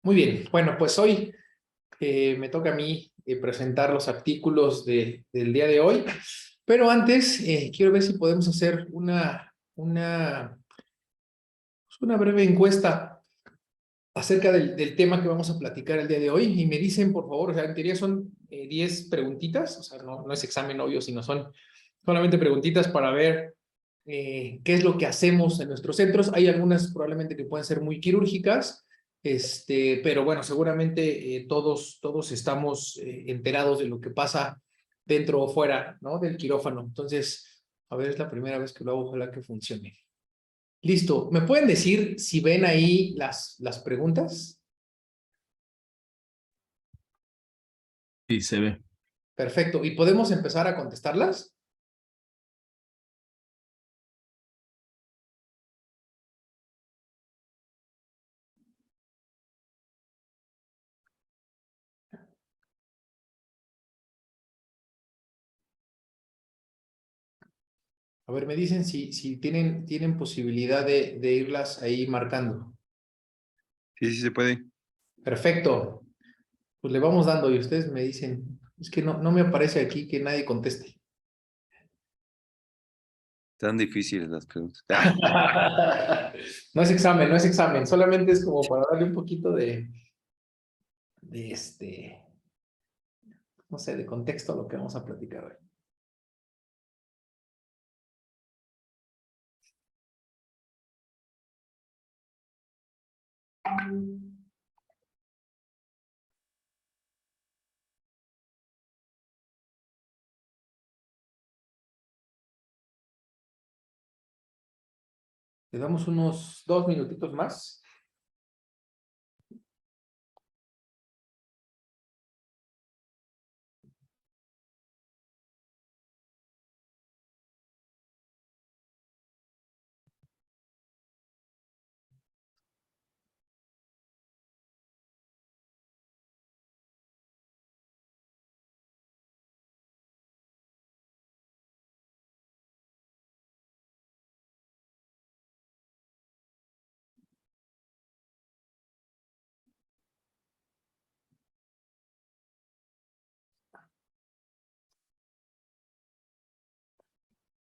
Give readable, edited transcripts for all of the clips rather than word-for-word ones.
Muy bien, bueno, pues hoy me toca a mí presentar los artículos del día de hoy, pero antes quiero ver si podemos hacer una breve encuesta acerca del tema que vamos a platicar el día de hoy. Y me dicen, por favor, o sea, en teoría son 10 preguntitas, o sea, no es examen obvio, sino son solamente preguntitas para ver qué es lo que hacemos en nuestros centros. Hay algunas probablemente que pueden ser muy quirúrgicas, pero bueno, seguramente todos estamos enterados de lo que pasa dentro o fuera, ¿no? Del quirófano. Entonces, a ver, es la primera vez que lo hago, ojalá que funcione. Listo. ¿Me pueden decir si ven ahí las preguntas? Sí, se ve. Perfecto. ¿Y podemos empezar a contestarlas? A ver, me dicen si tienen posibilidad de irlas ahí marcando. Sí, sí se puede. Perfecto. Pues le vamos dando y ustedes me dicen, es que no me aparece aquí que nadie conteste. Tan difíciles las preguntas. No es examen, no es examen, solamente es como para darle un poquito no sé, de contexto a lo que vamos a platicar hoy. Le damos unos 2 minutitos más.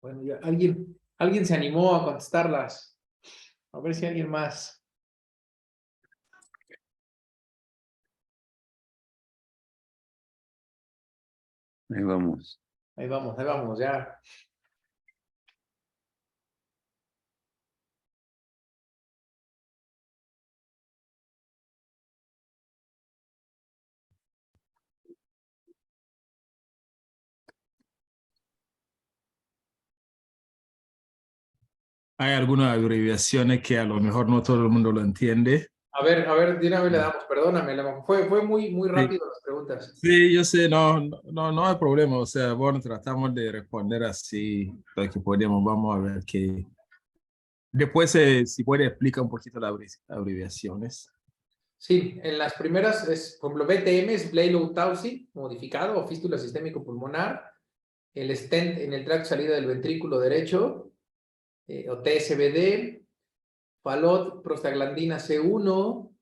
Bueno, ya alguien se animó a contestarlas. A ver si alguien más. Ahí vamos. Ahí vamos, ya. Hay algunas abreviaciones que a lo mejor no todo el mundo lo entiende. A ver, de una vez le damos, perdóname, fue muy Sí, rápido las preguntas. sí, yo sé, no hay problema. O sea, bueno, tratamos de responder así lo que podemos. Vamos a ver que después, si puede, explica un poquito las abreviaciones. Sí, en las primeras, por ejemplo, BTM es Blay-Low-Taussig, modificado, o fístula sistémico pulmonar. El stent en el tracto de salida del ventrículo derecho, o TSBD. Falot, prostaglandina C1.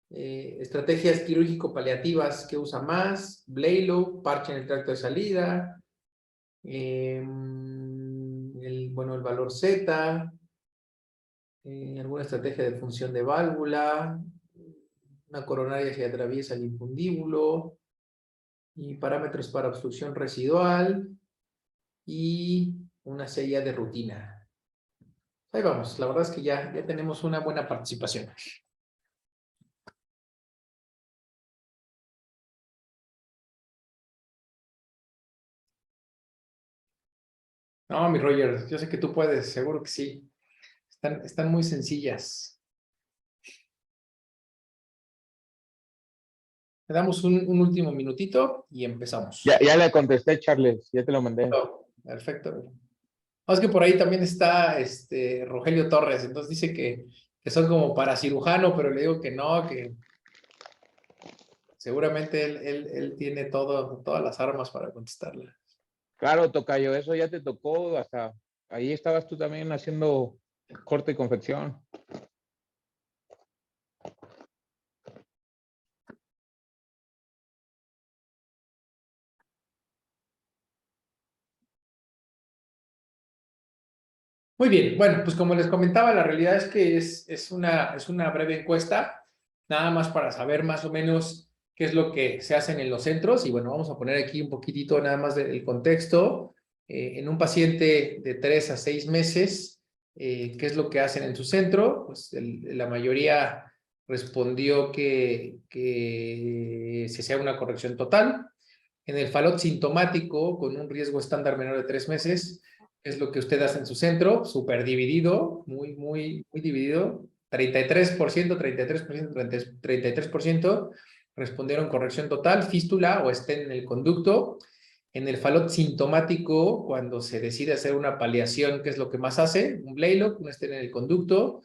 Estrategias quirúrgico-paliativas que usa más. Blay-Low, parche en el tracto de salida. Bueno, el valor Z. Alguna estrategia de función de válvula. Una coronaria que atraviesa el infundíbulo. Y parámetros para obstrucción residual. Y una sella de rutina. Ahí vamos, la verdad es que ya tenemos una buena participación. No, mi Roger, yo sé que tú puedes, seguro que sí. Están muy sencillas. Le damos un último minutito y empezamos. Ya le contesté, Charles, ya te lo mandé. Perfecto. No, es que por ahí también está Rogelio Torres, entonces dice que son como para cirujano, pero le digo que no, que seguramente él tiene todas las armas para contestarla. Claro, tocayo, eso ya te tocó, hasta ahí estabas tú también haciendo corte y confección. Muy bien, bueno, pues como les comentaba, la realidad es que es una breve encuesta, nada más para saber más o menos qué es lo que se hacen en los centros. Y bueno, vamos a poner aquí un poquitito nada más del contexto. En un paciente de 3 a 6 meses, ¿qué es lo que hacen en su centro? Pues la mayoría respondió que se hacía una corrección total. En el falot sintomático, con un riesgo estándar menor de 3 meses, es lo que usted hace en su centro, súper dividido, muy dividido. 33%, 33% respondieron corrección total, fístula o estén en el conducto. En el falot sintomático, cuando se decide hacer una paliación, ¿qué es lo que más hace? Un Blaylock, un estén en el conducto,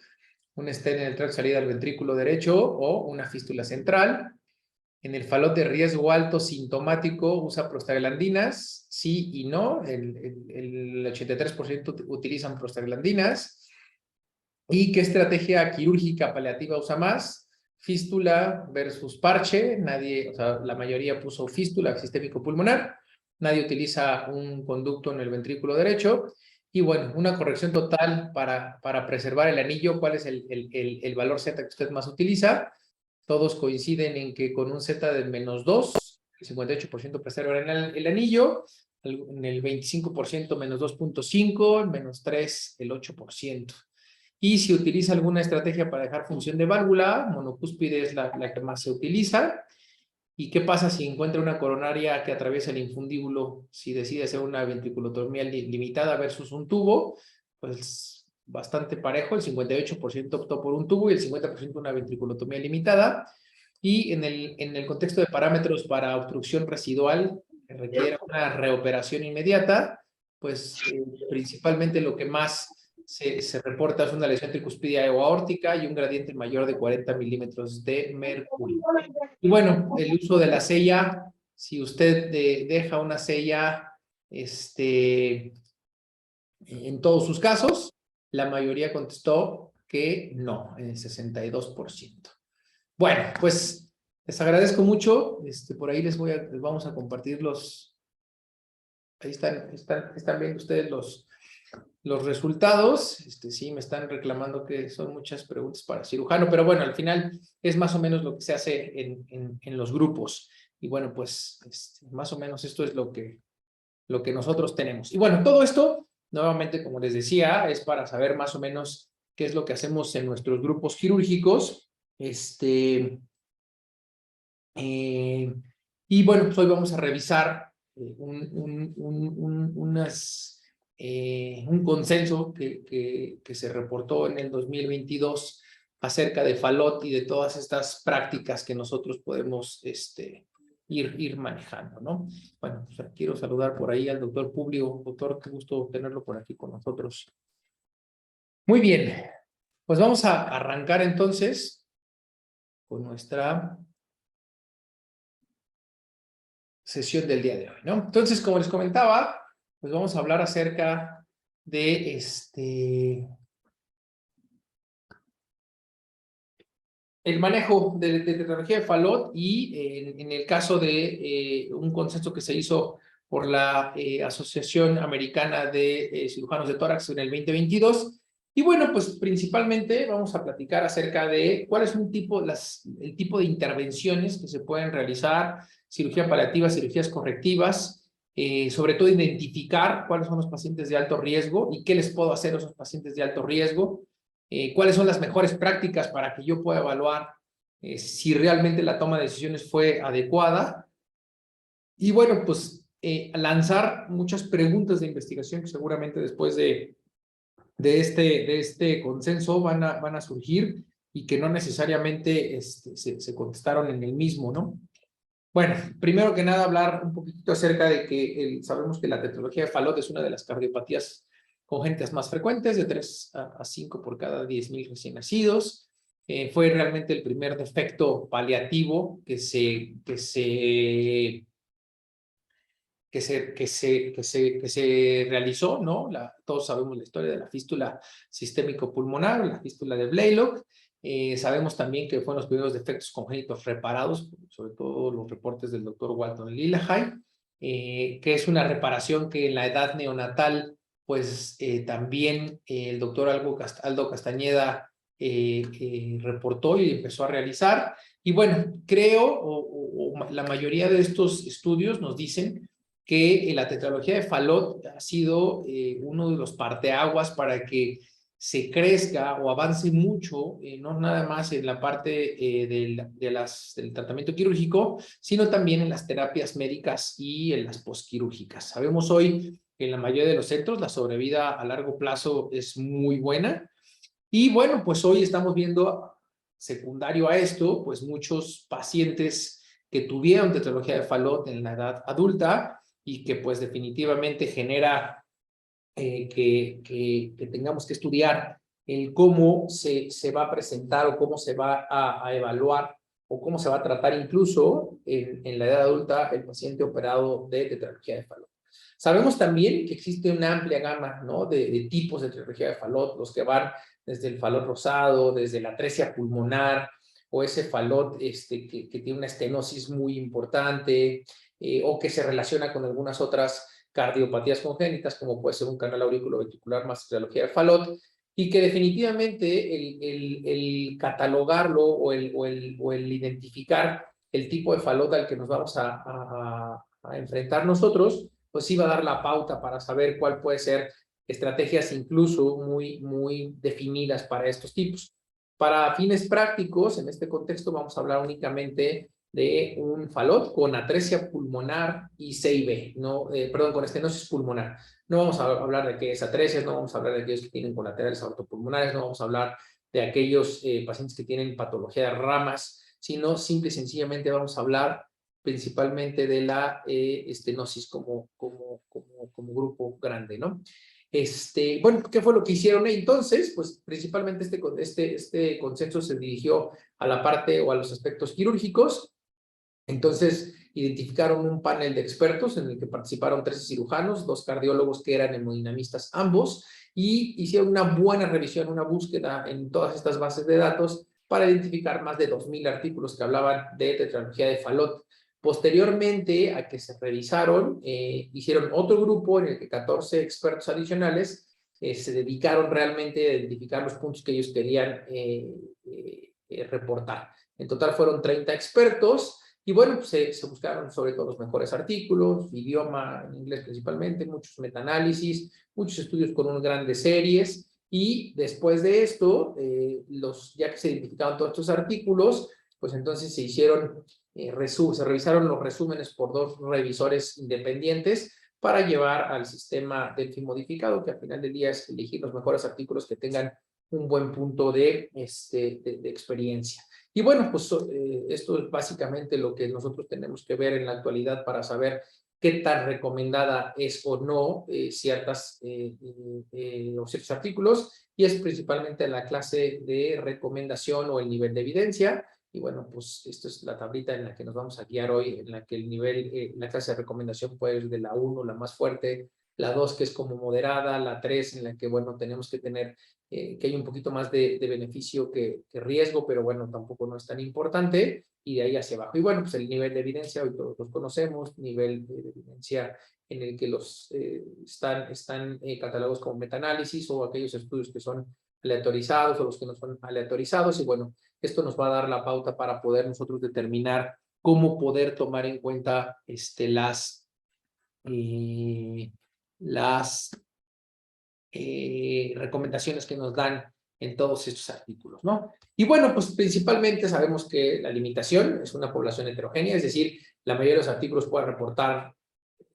un estén en el tracto de salida del ventrículo derecho o una fístula central. En el falot de riesgo alto sintomático usa prostaglandinas, sí y no. El 83% utilizan prostaglandinas. ¿Y qué estrategia quirúrgica paliativa usa más? Fístula versus parche. Nadie, o sea, la mayoría puso fístula sistémico pulmonar. Nadie utiliza un conducto en el ventrículo derecho. Y bueno, una corrección total para preservar el anillo. ¿Cuál es el valor Z que usted más utiliza? Todos coinciden en que con un Z de -2, el 58% preservan el anillo, en el 25% -2.5, en -3 el 8%. Y si utiliza alguna estrategia para dejar función de válvula, monocúspide es la que más se utiliza. ¿Y qué pasa si encuentra una coronaria que atraviesa el infundíbulo? Si decide hacer una ventriculotomía limitada versus un tubo, pues bastante parejo, el 58% optó por un tubo y el 50% una ventriculotomía limitada. Y en el contexto de parámetros para obstrucción residual, que requiere una reoperación inmediata, pues principalmente lo que más se reporta es una lesión tricuspidia o aórtica y un gradiente mayor de 40 milímetros de mercurio. Y bueno, el uso de la sella, si usted deja una sella en todos sus casos, la mayoría contestó que no, en el 62%. Bueno, pues les agradezco mucho. Por ahí les vamos a compartir ahí están viendo ustedes los resultados. Sí, me están reclamando que son muchas preguntas para cirujano, pero bueno, al final es más o menos lo que se hace en los grupos. Y bueno, pues más o menos esto es lo que nosotros tenemos. Y bueno, todo esto, nuevamente, como les decía, es para saber más o menos qué es lo que hacemos en nuestros grupos quirúrgicos. Y bueno, pues hoy vamos a revisar un consenso que se reportó en el 2022 acerca de Falot y de todas estas prácticas que nosotros podemos ir manejando, ¿no? Bueno, pues quiero saludar por ahí al doctor Publio. Doctor, qué gusto tenerlo por aquí con nosotros. Muy bien, pues vamos a arrancar entonces con nuestra sesión del día de hoy, ¿no? Entonces, como les comentaba, pues vamos a hablar acerca de el manejo de tecnología de Falot y en el caso de un consenso que se hizo por la Asociación Americana de Cirujanos de Tórax en el 2022. Y bueno, pues principalmente vamos a platicar acerca de cuál es el tipo de intervenciones que se pueden realizar, cirugía paliativa, cirugías correctivas, sobre todo identificar cuáles son los pacientes de alto riesgo y qué les puedo hacer a esos pacientes de alto riesgo, cuáles son las mejores prácticas para que yo pueda evaluar si realmente la toma de decisiones fue adecuada. Y bueno, pues lanzar muchas preguntas de investigación que seguramente después de este consenso van a surgir y que no necesariamente se contestaron en el mismo, ¿no? Bueno, primero que nada hablar un poquito acerca de que sabemos que la tetralogía de Falot es una de las cardiopatías congénitas más frecuentes, de 3 a 5 por cada 10,000 recién nacidos. Fue realmente el primer defecto paliativo que se realizó, ¿no? Todos sabemos la historia de la fístula sistémico-pulmonar, la fístula de Blaylock. Sabemos también que fueron los primeros defectos congénitos reparados, sobre todo los reportes del doctor Walton Lillehei, que es una reparación que en la edad neonatal pues también el doctor Aldo Castañeda reportó y empezó a realizar. Y bueno, creo, o la mayoría de estos estudios nos dicen que la tetralogía de Fallot ha sido uno de los parteaguas para que se crezca o avance mucho, no nada más en la parte del tratamiento quirúrgico, sino también en las terapias médicas y en las posquirúrgicas. Sabemos hoy que en la mayoría de los centros la sobrevida a largo plazo es muy buena. Y bueno, pues hoy estamos viendo, secundario a esto, pues muchos pacientes que tuvieron tetralogía de Fallot en la edad adulta y que pues definitivamente genera que tengamos que estudiar el cómo se va a presentar o cómo se va a evaluar o cómo se va a tratar incluso en la edad adulta el paciente operado de tetralogía de Fallot. Sabemos también que existe una amplia gama, ¿no?, de tipos de tetralogía de Fallot, los que van desde el Fallot rosado, desde la atresia pulmonar, o ese Fallot que tiene una estenosis muy importante, o que se relaciona con algunas otras cardiopatías congénitas, como puede ser un canal auriculoventricular más tetralogía de Fallot, y que definitivamente el catalogarlo o el identificar el tipo de Fallot al que nos vamos a enfrentar nosotros, pues sí va a dar la pauta para saber cuál puede ser estrategias incluso muy definidas para estos tipos. Para fines prácticos, en este contexto vamos a hablar únicamente de un Fallot con atresia pulmonar y CIB, no, perdón, con estenosis pulmonar. No vamos a hablar de qué es atresia, no vamos a hablar de aquellos que tienen colaterales aortopulmonares, no vamos a hablar de aquellos pacientes que tienen patología de ramas, sino simple y sencillamente vamos a hablar principalmente de la estenosis como grupo grande, ¿no? Bueno, ¿qué fue lo que hicieron entonces? Pues principalmente este consenso se dirigió a la parte o a los aspectos quirúrgicos. Entonces identificaron un panel de expertos en el que participaron 13 cirujanos, 2 cardiólogos que eran hemodinamistas ambos, y hicieron una buena revisión, una búsqueda en todas estas bases de datos para identificar más de 2,000 artículos que hablaban de tetralogía de Fallot. Posteriormente a que se revisaron, hicieron otro grupo en el que 14 expertos adicionales se dedicaron realmente a identificar los puntos que ellos querían reportar. En total fueron 30 expertos y bueno, pues se buscaron sobre todo los mejores artículos, idioma en inglés principalmente, muchos metaanálisis, muchos estudios con unas grandes series y después de esto, ya que se identificaron todos estos artículos, pues entonces se revisaron los resúmenes por 2 revisores independientes para llevar al sistema Delphi modificado, que al final del día es elegir los mejores artículos que tengan un buen punto de experiencia. Y bueno, pues esto es básicamente lo que nosotros tenemos que ver en la actualidad para saber qué tan recomendada es o no ciertos artículos, y es principalmente la clase de recomendación o el nivel de evidencia. Y bueno, pues esto es la tablita en la que nos vamos a guiar hoy, en la que el nivel, la clase de recomendación puede ir de la 1, la más fuerte, la 2 que es como moderada, la 3 en la que, bueno, tenemos que tener que hay un poquito más de beneficio que riesgo, pero bueno, tampoco no es tan importante, y de ahí hacia abajo. Y bueno, pues el nivel de evidencia, hoy todos los conocemos, nivel de evidencia en el que los están catalogados como metaanálisis o aquellos estudios que son aleatorizados o los que no son aleatorizados, y bueno, esto nos va a dar la pauta para poder nosotros determinar cómo poder tomar en cuenta las recomendaciones que nos dan en todos estos artículos, ¿no? Y bueno, pues principalmente sabemos que la limitación es una población heterogénea, es decir, la mayoría de los artículos pueden reportar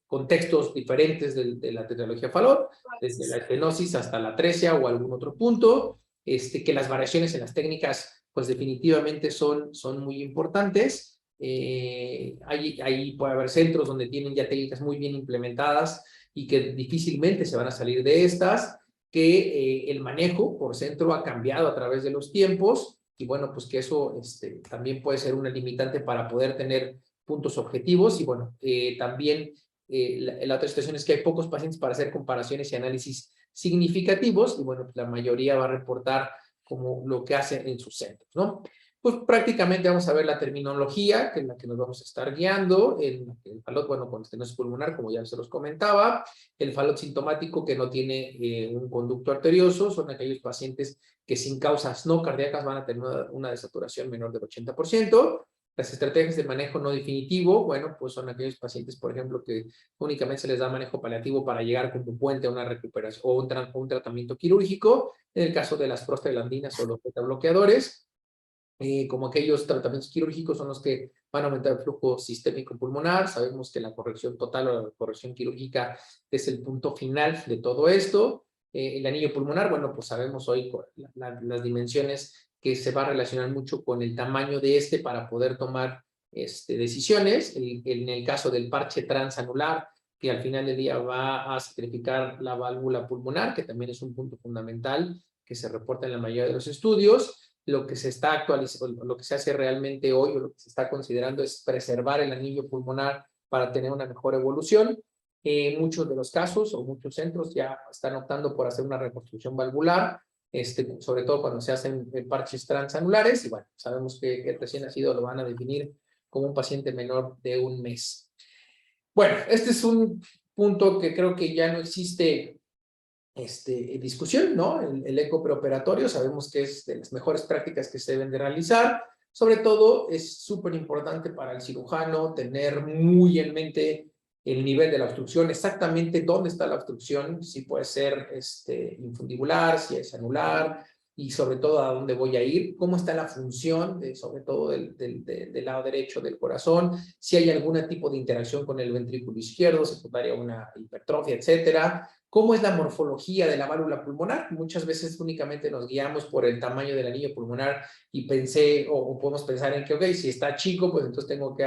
contextos diferentes de la tetralogía Fallot, desde la estenosis hasta la atresia o algún otro punto, que las variaciones en las técnicas pues definitivamente son muy importantes. Ahí puede haber centros donde tienen ya técnicas muy bien implementadas y que difícilmente se van a salir de estas, que el manejo por centro ha cambiado a través de los tiempos, y bueno, pues que eso también puede ser una limitante para poder tener puntos objetivos, y bueno, también la otra situación es que hay pocos pacientes para hacer comparaciones y análisis significativos, y bueno, la mayoría va a reportar como lo que hace en sus centros, ¿no? pues prácticamente vamos a ver la terminología, que es la que nos vamos a estar guiando, el falot, bueno, con estenosis pulmonar, como ya se los comentaba, el falot sintomático que no tiene un conducto arterioso, son aquellos pacientes que sin causas no cardíacas van a tener una desaturación menor del 80%. Las estrategias de manejo no definitivo, bueno, pues son aquellos pacientes, por ejemplo, que únicamente se les da manejo paliativo para llegar como puente a una recuperación o un tratamiento quirúrgico, en el caso de las prostaglandinas o los beta-bloqueadores. Como aquellos tratamientos quirúrgicos son los que van a aumentar el flujo sistémico pulmonar. Sabemos que la corrección total o la corrección quirúrgica es el punto final de todo esto. El anillo pulmonar, bueno, pues sabemos hoy las dimensiones que se va a relacionar mucho con el tamaño de este para poder tomar decisiones. En el caso del parche transanular, que al final del día va a sacrificar la válvula pulmonar, que también es un punto fundamental que se reporta en la mayoría de los estudios. Lo que se está actualizando, lo que se hace realmente hoy o lo que se está considerando es preservar el anillo pulmonar para tener una mejor evolución. Muchos de los casos o muchos centros ya están optando por hacer una reconstrucción valvular, sobre todo cuando se hacen parches transanulares, y bueno, sabemos que el recién nacido lo van a definir como un paciente menor de 1 mes. Bueno, este es un punto que creo que ya no existe discusión, ¿no? El eco preoperatorio sabemos que es de las mejores prácticas que se deben de realizar. Sobre todo es súper importante para el cirujano tener muy en mente el nivel de la obstrucción, exactamente dónde está la obstrucción, si puede ser infundibular, si es anular, y sobre todo a dónde voy a ir, cómo está la función, sobre todo del lado derecho del corazón, si hay algún tipo de interacción con el ventrículo izquierdo, secundaria a una hipertrofia, etcétera. ¿Cómo es la morfología de la válvula pulmonar? Muchas veces únicamente nos guiamos por el tamaño del anillo pulmonar y o podemos pensar en que, ok, si está chico, pues entonces tengo que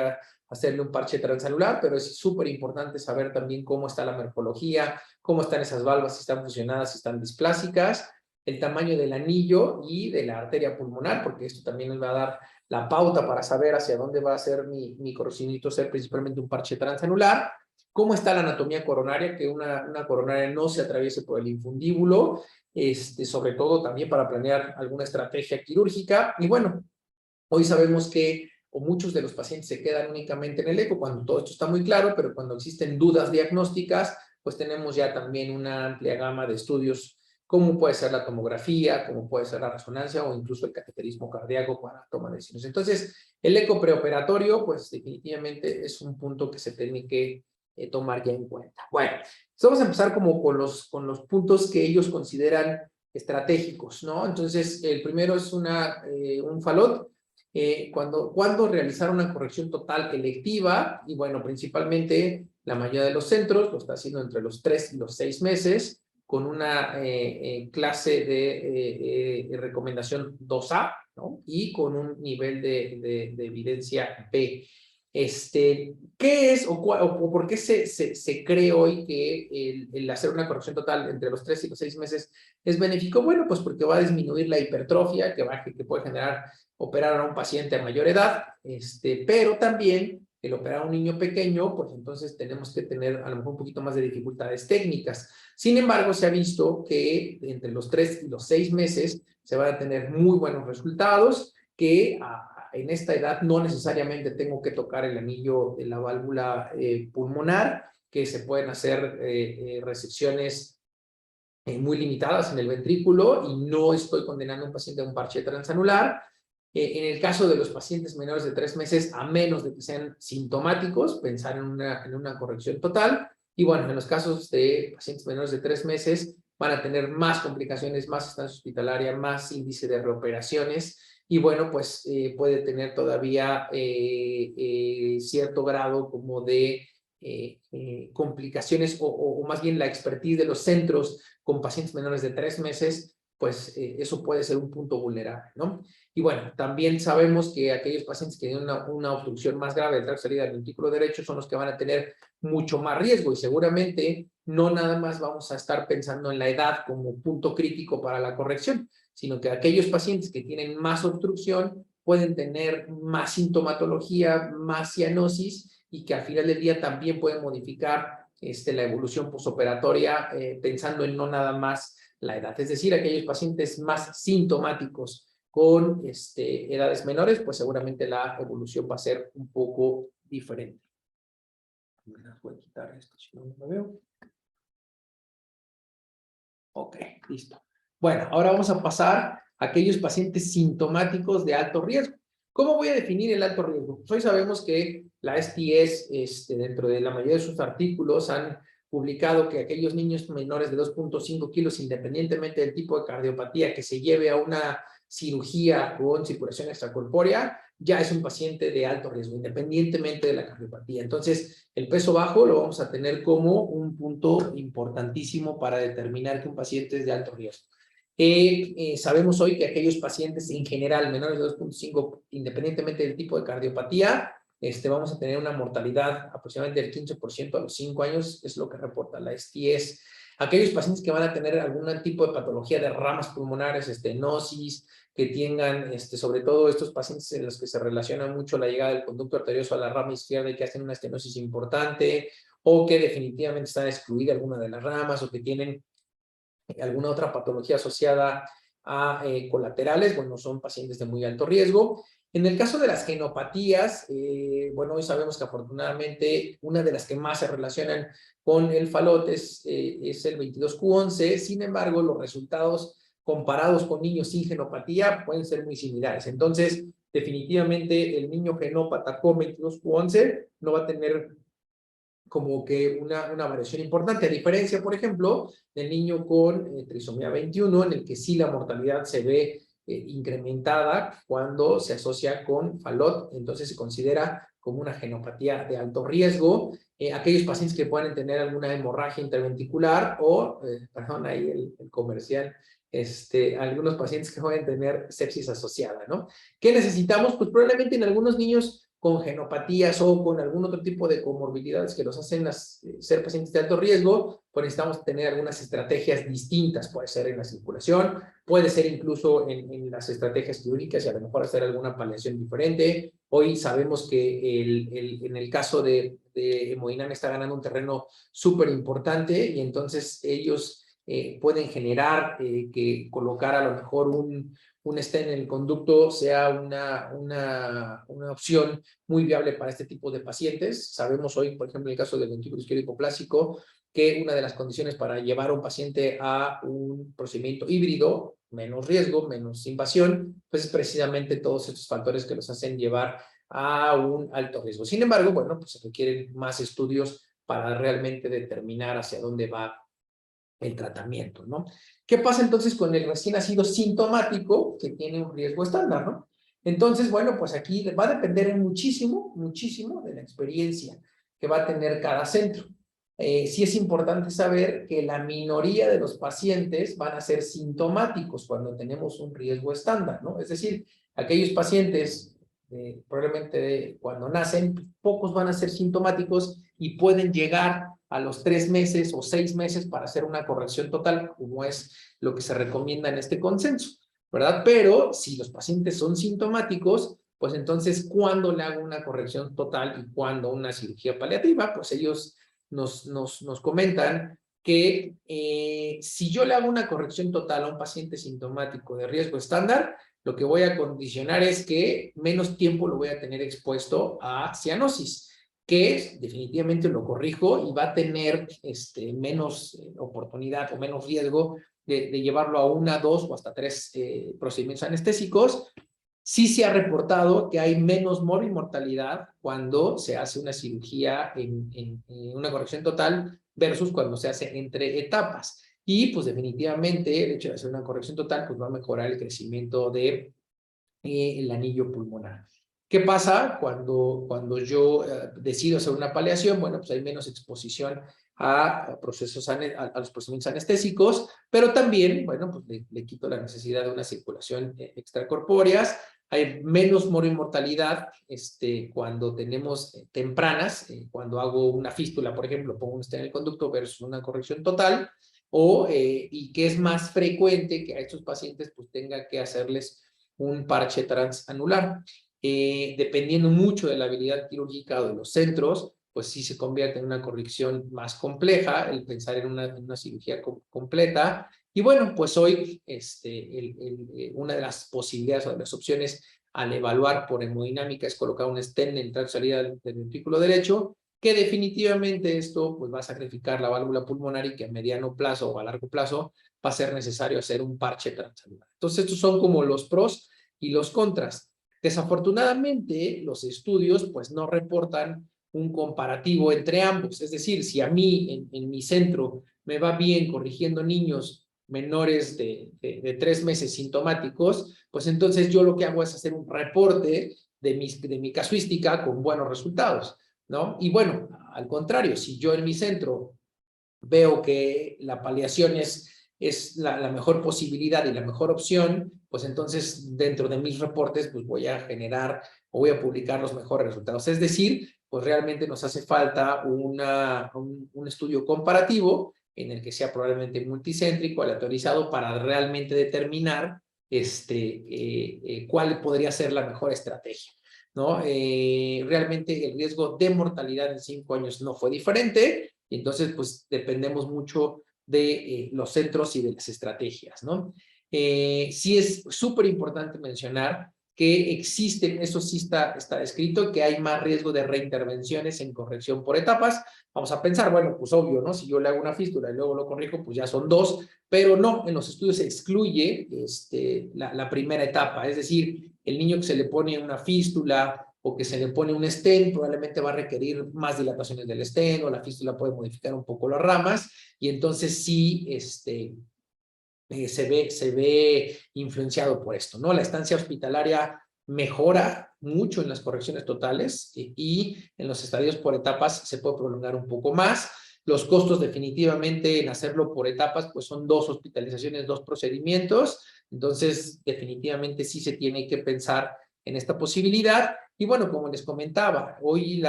hacerle un parche transanular, pero es súper importante saber también cómo está la morfología, cómo están esas válvulas, si están fusionadas, si están displásicas, el tamaño del anillo y de la arteria pulmonar, porque esto también nos va a dar la pauta para saber hacia dónde va a ser mi corazoncito, ser principalmente un parche transanular. Cómo está la anatomía coronaria, que una coronaria no se atraviese por el infundíbulo, sobre todo también para planear alguna estrategia quirúrgica. Y bueno, hoy sabemos que o muchos de los pacientes se quedan únicamente en el eco cuando todo esto está muy claro, pero cuando existen dudas diagnósticas, pues tenemos ya también una amplia gama de estudios, como puede ser la tomografía, como puede ser la resonancia o incluso el cateterismo cardíaco para tomar decisiones. Entonces, el eco preoperatorio, pues definitivamente es un punto que se tiene que tomar ya en cuenta. Bueno, vamos a empezar como con los puntos que ellos consideran estratégicos, ¿no? Entonces, el primero es un falot, cuando realizar una corrección total electiva, y bueno, principalmente la mayoría de los centros lo está haciendo entre los 3 y los 6 meses, con una clase de recomendación 2A, ¿no? Y con un nivel de evidencia B. ¿Qué es o por qué se cree hoy que el hacer una corrección total entre los 3 y los 6 meses es benéfico? Bueno, pues porque va a disminuir la hipertrofia que puede generar operar a un paciente a mayor edad, pero también el operar a un niño pequeño, pues entonces tenemos que tener a lo mejor un poquito más de dificultades técnicas. Sin embargo, se ha visto que entre los 3 y los 6 meses se van a tener muy buenos resultados, que en esta edad no necesariamente tengo que tocar el anillo de la válvula pulmonar, que se pueden hacer resecciones muy limitadas en el ventrículo y no estoy condenando a un paciente a un parche transanular. En el caso de los pacientes menores de 3 meses, a menos de que sean sintomáticos, pensar en una corrección total. Y bueno, en los casos de pacientes menores de 3 meses, van a tener más complicaciones, más estancia hospitalaria, más índice de reoperaciones. Y bueno, pues puede tener todavía cierto grado como de complicaciones o más bien la expertise de los centros con pacientes menores de 3 meses, pues eso puede ser un punto vulnerable, ¿no? Y bueno, también sabemos que aquellos pacientes que tienen una obstrucción más grave del tracto salida del ventrículo derecho son los que van a tener mucho más riesgo y seguramente no nada más vamos a estar pensando en la edad como punto crítico para la corrección, sino que aquellos pacientes que tienen más obstrucción pueden tener más sintomatología, más cianosis y que al final del día también pueden modificar la evolución posoperatoria pensando en no nada más la edad. Es decir, aquellos pacientes más sintomáticos con edades menores, pues seguramente la evolución va a ser un poco diferente. Voy a quitar esto, si no lo veo. Ok, listo. Bueno, ahora vamos a pasar a aquellos pacientes sintomáticos de alto riesgo. ¿Cómo voy a definir el alto riesgo? Pues hoy sabemos que la STS, dentro de la mayoría de sus artículos, han publicado que aquellos niños menores de 2.5 kilos, independientemente del tipo de cardiopatía que se lleve a una cirugía con circulación extracorpórea, ya es un paciente de alto riesgo, independientemente de la cardiopatía. Entonces, el peso bajo lo vamos a tener como un punto importantísimo para determinar que un paciente es de alto riesgo. Sabemos hoy que aquellos pacientes en general menores de 2.5, independientemente del tipo de cardiopatía, vamos a tener una mortalidad aproximadamente del 15% a los 5 años, es lo que reporta la STS. Aquellos pacientes que van a tener algún tipo de patología de ramas pulmonares, estenosis, que tengan, sobre todo estos pacientes en los que se relaciona mucho la llegada del conducto arterioso a la rama izquierda y que hacen una estenosis importante, o que definitivamente están excluidas alguna de las ramas, o que tienen alguna otra patología asociada a colaterales, bueno, son pacientes de muy alto riesgo. En el caso de las genopatías, bueno, hoy sabemos que afortunadamente una de las que más se relacionan con el Fallot es el 22q11, sin embargo, los resultados comparados con niños sin genopatía pueden ser muy similares. Entonces, definitivamente el niño genópata con 22q11 no va a tener como que una variación importante, a diferencia, por ejemplo, del niño con trisomía 21, en el que sí la mortalidad se ve incrementada cuando se asocia con Fallot, entonces se considera como una genopatía de alto riesgo. Aquellos pacientes que puedan tener alguna hemorragia interventricular o, perdón, ahí el comercial, algunos pacientes que pueden tener sepsis asociada, ¿no? ¿Qué necesitamos? Pues probablemente en algunos niños con genopatías o con algún otro tipo de comorbilidades que los hacen ser pacientes de alto riesgo, pues necesitamos tener algunas estrategias distintas, puede ser en la circulación, puede ser incluso en las estrategias quirúrgicas y a lo mejor hacer alguna paliación diferente. Hoy sabemos que en el caso de hemodinamia está ganando un terreno súper importante y entonces ellos pueden generar que colocar a lo mejor un stent en el conducto sea una opción muy viable para este tipo de pacientes. Sabemos hoy, por ejemplo, en el caso del ventrículo izquierdo hipoplásico, que una de las condiciones para llevar a un paciente a un procedimiento híbrido, menos riesgo, menos invasión, pues es precisamente todos estos factores que los hacen llevar a un alto riesgo. Sin embargo, bueno, pues se requieren más estudios para realmente determinar hacia dónde va el tratamiento, ¿no? ¿Qué pasa entonces con el recién nacido sintomático que tiene un riesgo estándar, ¿no? Entonces, bueno, pues aquí va a depender muchísimo, muchísimo de la experiencia que va a tener cada centro. Sí es importante saber que la minoría de los pacientes van a ser sintomáticos cuando tenemos un riesgo estándar, ¿no? Es decir, aquellos pacientes probablemente cuando nacen, pocos van a ser sintomáticos y pueden llegar a los 3 meses o 6 meses para hacer una corrección total, como es lo que se recomienda en este consenso, ¿verdad? Pero si los pacientes son sintomáticos, pues entonces, ¿cuándo le hago una corrección total y cuándo una cirugía paliativa? Pues ellos nos comentan que si yo le hago una corrección total a un paciente sintomático de riesgo estándar, lo que voy a condicionar es que menos tiempo lo voy a tener expuesto a cianosis, que definitivamente lo corrijo y va a tener menos oportunidad o menos riesgo de llevarlo a 1, 2 o hasta 3 procedimientos anestésicos. Sí se ha reportado que hay menos mortalidad cuando se hace una cirugía en una corrección total versus cuando se hace entre etapas. Y pues definitivamente el hecho de hacer una corrección total pues va a mejorar el crecimiento de el anillo pulmonar. ¿Qué pasa cuando yo decido hacer una paliación? Bueno, pues hay menos exposición a los procedimientos anestésicos, pero también, bueno, pues le quito la necesidad de una circulación extracorpóreas. Hay menos mortalidad cuando tenemos tempranas, cuando hago una fístula, por ejemplo, pongo un stent en el conducto versus una corrección total, y que es más frecuente que a estos pacientes pues tenga que hacerles un parche transanular. Dependiendo mucho de la habilidad quirúrgica o de los centros, pues sí se convierte en una corrección más compleja, el pensar en una cirugía completa, Y bueno, pues hoy una de las posibilidades o de las opciones al evaluar por hemodinámica es colocar un stent en entrada y salida del ventrículo derecho, que definitivamente esto pues va a sacrificar la válvula pulmonar y que a mediano plazo o a largo plazo va a ser necesario hacer un parche transanular. Entonces estos son como los pros y los contras. Desafortunadamente los estudios pues no reportan un comparativo entre ambos, es decir, si a mí en mi centro me va bien corrigiendo niños menores de 3 meses sintomáticos, pues entonces yo lo que hago es hacer un reporte de mi casuística con buenos resultados, ¿no? Y bueno, al contrario, si yo en mi centro veo que la paliación es la mejor posibilidad y la mejor opción, pues entonces dentro de mis reportes pues voy a generar o voy a publicar los mejores resultados. Es decir, pues realmente nos hace falta un estudio comparativo en el que sea probablemente multicéntrico, aleatorizado, para realmente determinar cuál podría ser la mejor estrategia, ¿no? Realmente el riesgo de mortalidad en 5 años no fue diferente, y entonces pues dependemos mucho de los centros y de las estrategias, ¿no? Sí es súper importante mencionar que existen, eso sí está escrito, que hay más riesgo de reintervenciones en corrección por etapas. Vamos a pensar, bueno, pues obvio, ¿no? Si yo le hago una fístula y luego lo corrijo, pues ya son 2, pero no, en los estudios se excluye la primera etapa, es decir, el niño que se le pone una fístula o que se le pone un stent, probablemente va a requerir más dilataciones del stent, o la fístula puede modificar un poco las ramas, y entonces sí, se ve influenciado por esto, ¿no? La estancia hospitalaria mejora mucho en las correcciones totales y en los estadios por etapas se puede prolongar un poco más. Los costos definitivamente en hacerlo por etapas pues son 2 hospitalizaciones, 2 procedimientos, entonces definitivamente sí se tiene que pensar en esta posibilidad. Y bueno, como les comentaba, hoy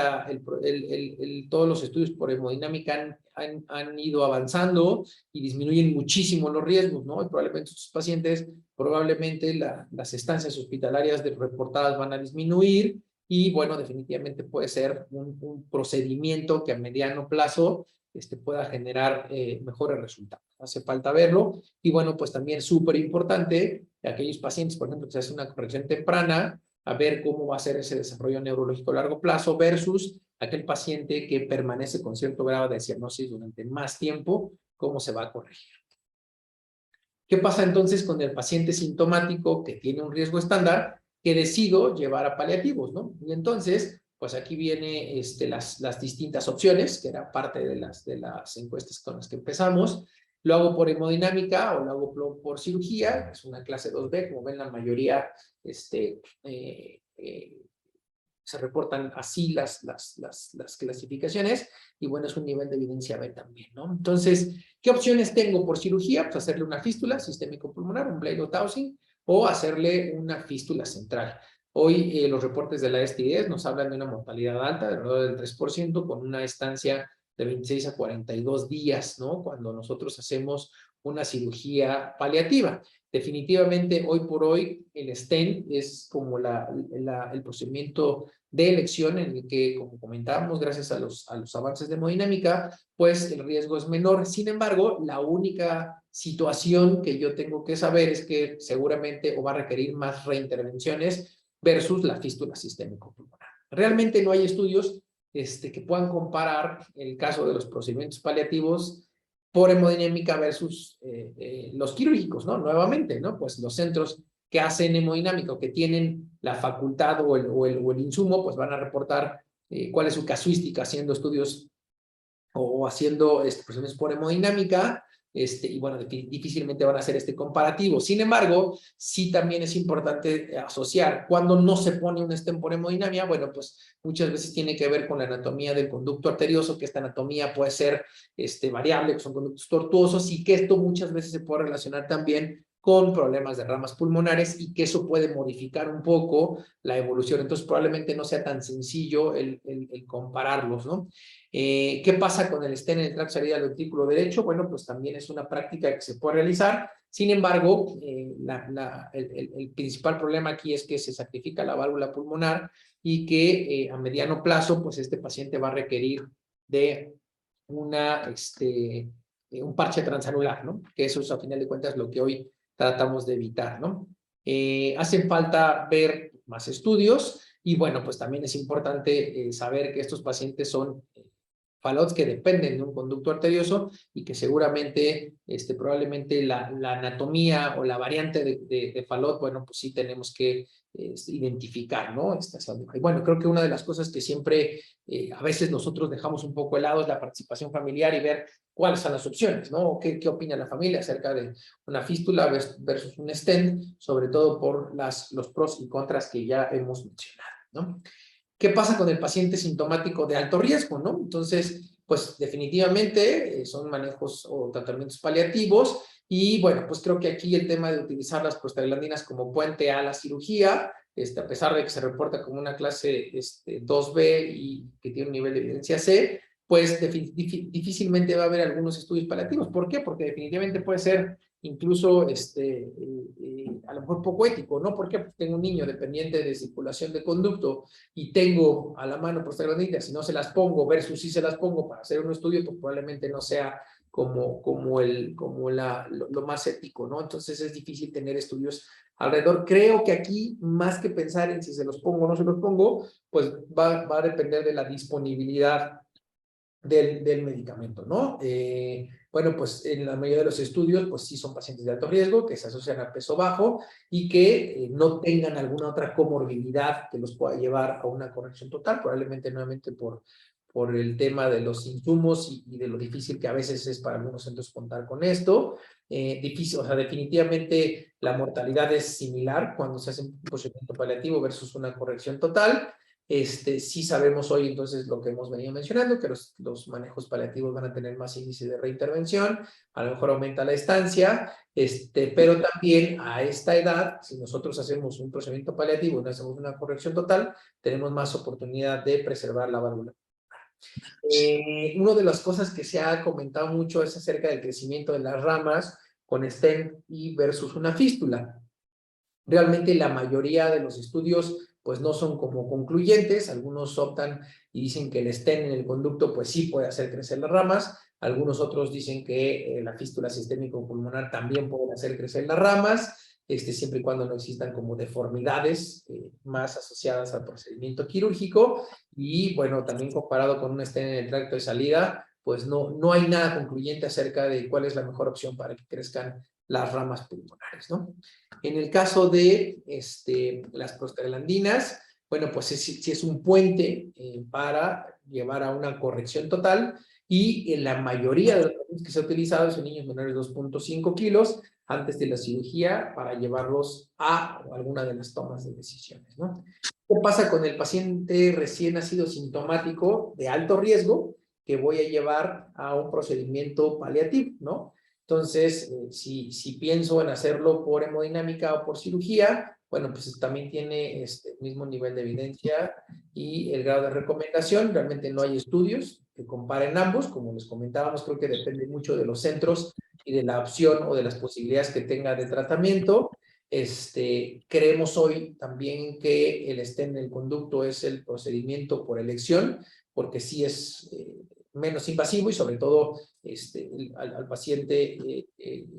todos los estudios por hemodinámica han ido avanzando y disminuyen muchísimo los riesgos, ¿no? Y probablemente estos pacientes, probablemente las estancias hospitalarias reportadas van a disminuir y bueno, definitivamente puede ser un procedimiento que a mediano plazo pueda generar mejores resultados. Hace falta verlo. Y bueno, pues también súper importante, aquellos pacientes, por ejemplo, que se hace una corrección temprana, a ver cómo va a ser ese desarrollo neurológico a largo plazo versus aquel paciente que permanece con cierto grado de cianosis durante más tiempo, cómo se va a corregir. ¿Qué pasa entonces con el paciente sintomático que tiene un riesgo estándar que decido llevar a paliativos, ¿no? Y entonces, pues aquí viene las distintas opciones, que era parte de las encuestas con las que empezamos. Lo hago por hemodinámica o lo hago por cirugía, es una clase 2B, como ven la mayoría se reportan así las clasificaciones, y bueno, es un nivel de evidencia B también, ¿no? Entonces, ¿qué opciones tengo por cirugía? Pues hacerle una fístula sistémico-pulmonar, un blade o dowsing, o hacerle una fístula central. Hoy los reportes de la STS nos hablan de una mortalidad alta, de alrededor del 3%, con una estancia de 26 a 42 días, ¿no? Cuando nosotros hacemos una cirugía paliativa. Definitivamente, hoy por hoy, el stent es como el procedimiento de elección en el que, como comentábamos, gracias a los avances de hemodinámica, pues el riesgo es menor. Sin embargo, la única situación que yo tengo que saber es que seguramente o va a requerir más reintervenciones versus la fístula sistémico-pulmonar. Realmente no hay estudios que puedan comparar el caso de los procedimientos paliativos por hemodinámica versus los quirúrgicos, ¿no? Nuevamente, ¿no? Pues los centros que hacen hemodinámica o que tienen la facultad o el insumo, pues van a reportar cuál es su casuística haciendo estudios o haciendo procedimientos por hemodinámica, y bueno, difícilmente van a hacer este comparativo. Sin embargo, sí también es importante asociar cuando no se pone un stent por hemodinámica, bueno, pues muchas veces tiene que ver con la anatomía del conducto arterioso, que esta anatomía puede ser variable, que son conductos tortuosos, y que esto muchas veces se puede relacionar también con problemas de ramas pulmonares y que eso puede modificar un poco la evolución. Entonces, probablemente no sea tan sencillo el compararlos, ¿no? ¿Qué pasa con el stent en el tracto salida del ventrículo derecho? Bueno, pues también es una práctica que se puede realizar. Sin embargo, el principal problema aquí es que se sacrifica la válvula pulmonar y que a mediano plazo, pues este paciente va a requerir de un parche transanular, ¿no? Que eso es a final de cuentas lo que hoy tratamos de evitar, ¿no? Hacen falta ver más estudios y bueno, pues también es importante saber que estos pacientes son Fallot's que dependen de un conducto arterioso y que seguramente, probablemente la anatomía o la variante de Fallot, bueno, pues sí tenemos que identificar, ¿no? Y bueno, creo que una de las cosas que siempre a veces nosotros dejamos un poco de lado es la participación familiar y ver cuáles son las opciones, ¿no? ¿Qué opina la familia acerca de una fístula versus un stent? Sobre todo por los pros y contras que ya hemos mencionado, ¿no? ¿Qué pasa con el paciente sintomático de alto riesgo, no? Entonces, pues definitivamente son manejos o tratamientos paliativos y bueno, pues creo que aquí el tema de utilizar las prostaglandinas como puente a la cirugía, a pesar de que se reporta como una clase 2B y que tiene un nivel de evidencia C, pues difícilmente va a haber algunos estudios paliativos. ¿Por qué? Porque definitivamente puede ser incluso a lo mejor poco ético, ¿no? Porque pues, tengo un niño dependiente de circulación de conducto y tengo a la mano prostaglandinas, si no se las pongo versus si se las pongo para hacer un estudio, pues probablemente no sea lo más ético, ¿no? Entonces es difícil tener estudios alrededor. Creo que aquí, más que pensar en si se los pongo o no se los pongo, pues va a depender de la disponibilidad del medicamento, ¿no? Bueno, pues en la mayoría de los estudios, pues sí son pacientes de alto riesgo, que se asocian a peso bajo y que no tengan alguna otra comorbilidad que los pueda llevar a una corrección total, probablemente nuevamente por el tema de los insumos y de lo difícil que a veces es para algunos centros contar con esto. Difícil, o sea, definitivamente la mortalidad es similar cuando se hace un procedimiento paliativo versus una corrección total. Sí sabemos hoy entonces lo que hemos venido mencionando, que los manejos paliativos van a tener más índice de reintervención, a lo mejor aumenta la estancia, pero también a esta edad, si nosotros hacemos un procedimiento paliativo y no hacemos una corrección total, tenemos más oportunidad de preservar la válvula. Una de las cosas que se ha comentado mucho es acerca del crecimiento de las ramas con stent y versus una fístula. Realmente la mayoría de los estudios pues no son como concluyentes, algunos optan y dicen que el stent en el conducto pues sí puede hacer crecer las ramas, algunos otros dicen que la fístula sistémico-pulmonar también puede hacer crecer las ramas, siempre y cuando no existan como deformidades más asociadas al procedimiento quirúrgico y bueno, también comparado con un stent en el tracto de salida, pues no hay nada concluyente acerca de cuál es la mejor opción para que crezcan las ramas pulmonares, ¿no? En el caso de las prostaglandinas, bueno, pues sí es un puente para llevar a una corrección total y en la mayoría de los pacientes que se ha utilizado son niños menores de 2.5 kilos antes de la cirugía para llevarlos a alguna de las tomas de decisiones, ¿no? ¿Qué pasa con el paciente recién nacido sintomático de alto riesgo que voy a llevar a un procedimiento paliativo, ¿no? Entonces, si pienso en hacerlo por hemodinámica o por cirugía, bueno, pues también tiene el mismo nivel de evidencia y el grado de recomendación. Realmente no hay estudios que comparen ambos. Como les comentábamos, creo que depende mucho de los centros y de la opción o de las posibilidades que tenga de tratamiento. Creemos hoy también que el stent en el conducto es el procedimiento por elección, porque sí es menos invasivo y sobre todo al paciente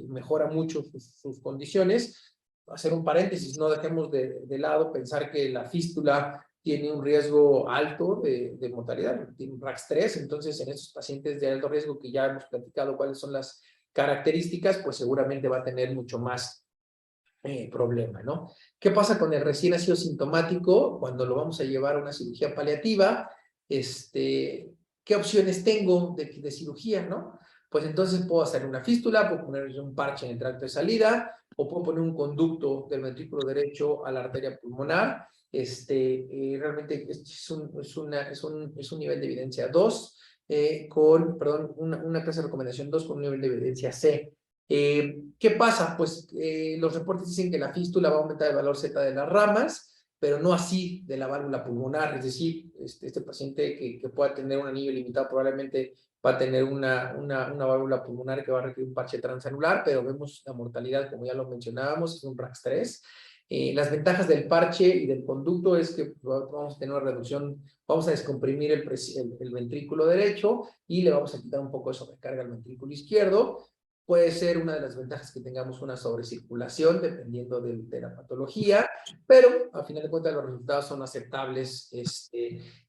mejora mucho sus condiciones. Hacer un paréntesis, no dejemos de lado pensar que la fístula tiene un riesgo alto de mortalidad, tiene un RAX3, entonces en esos pacientes de alto riesgo que ya hemos platicado cuáles son las características, pues seguramente va a tener mucho más problema, ¿no? ¿Qué pasa con el recién nacido sintomático cuando lo vamos a llevar a una cirugía paliativa? ¿Qué opciones tengo de cirugía, no? Pues entonces puedo hacer una fístula, puedo poner un parche en el tracto de salida, o puedo poner un conducto del ventrículo derecho a la arteria pulmonar. Realmente es un nivel de evidencia 2, una clase de recomendación 2 con un nivel de evidencia C. ¿Qué pasa? Pues los reportes dicen que la fístula va a aumentar el valor Z de las ramas, pero no así de la válvula pulmonar, es decir, este paciente que pueda tener un anillo limitado probablemente va a tener una válvula pulmonar que va a requerir un parche transanular, pero vemos la mortalidad, como ya lo mencionábamos, es un RAX3. Las ventajas del parche y del conducto es que vamos a tener una reducción, vamos a descomprimir el ventrículo derecho y le vamos a quitar un poco de sobrecarga al ventrículo izquierdo. Puede ser una de las ventajas que tengamos una sobrecirculación, dependiendo de la patología, pero a final de cuentas los resultados son aceptables.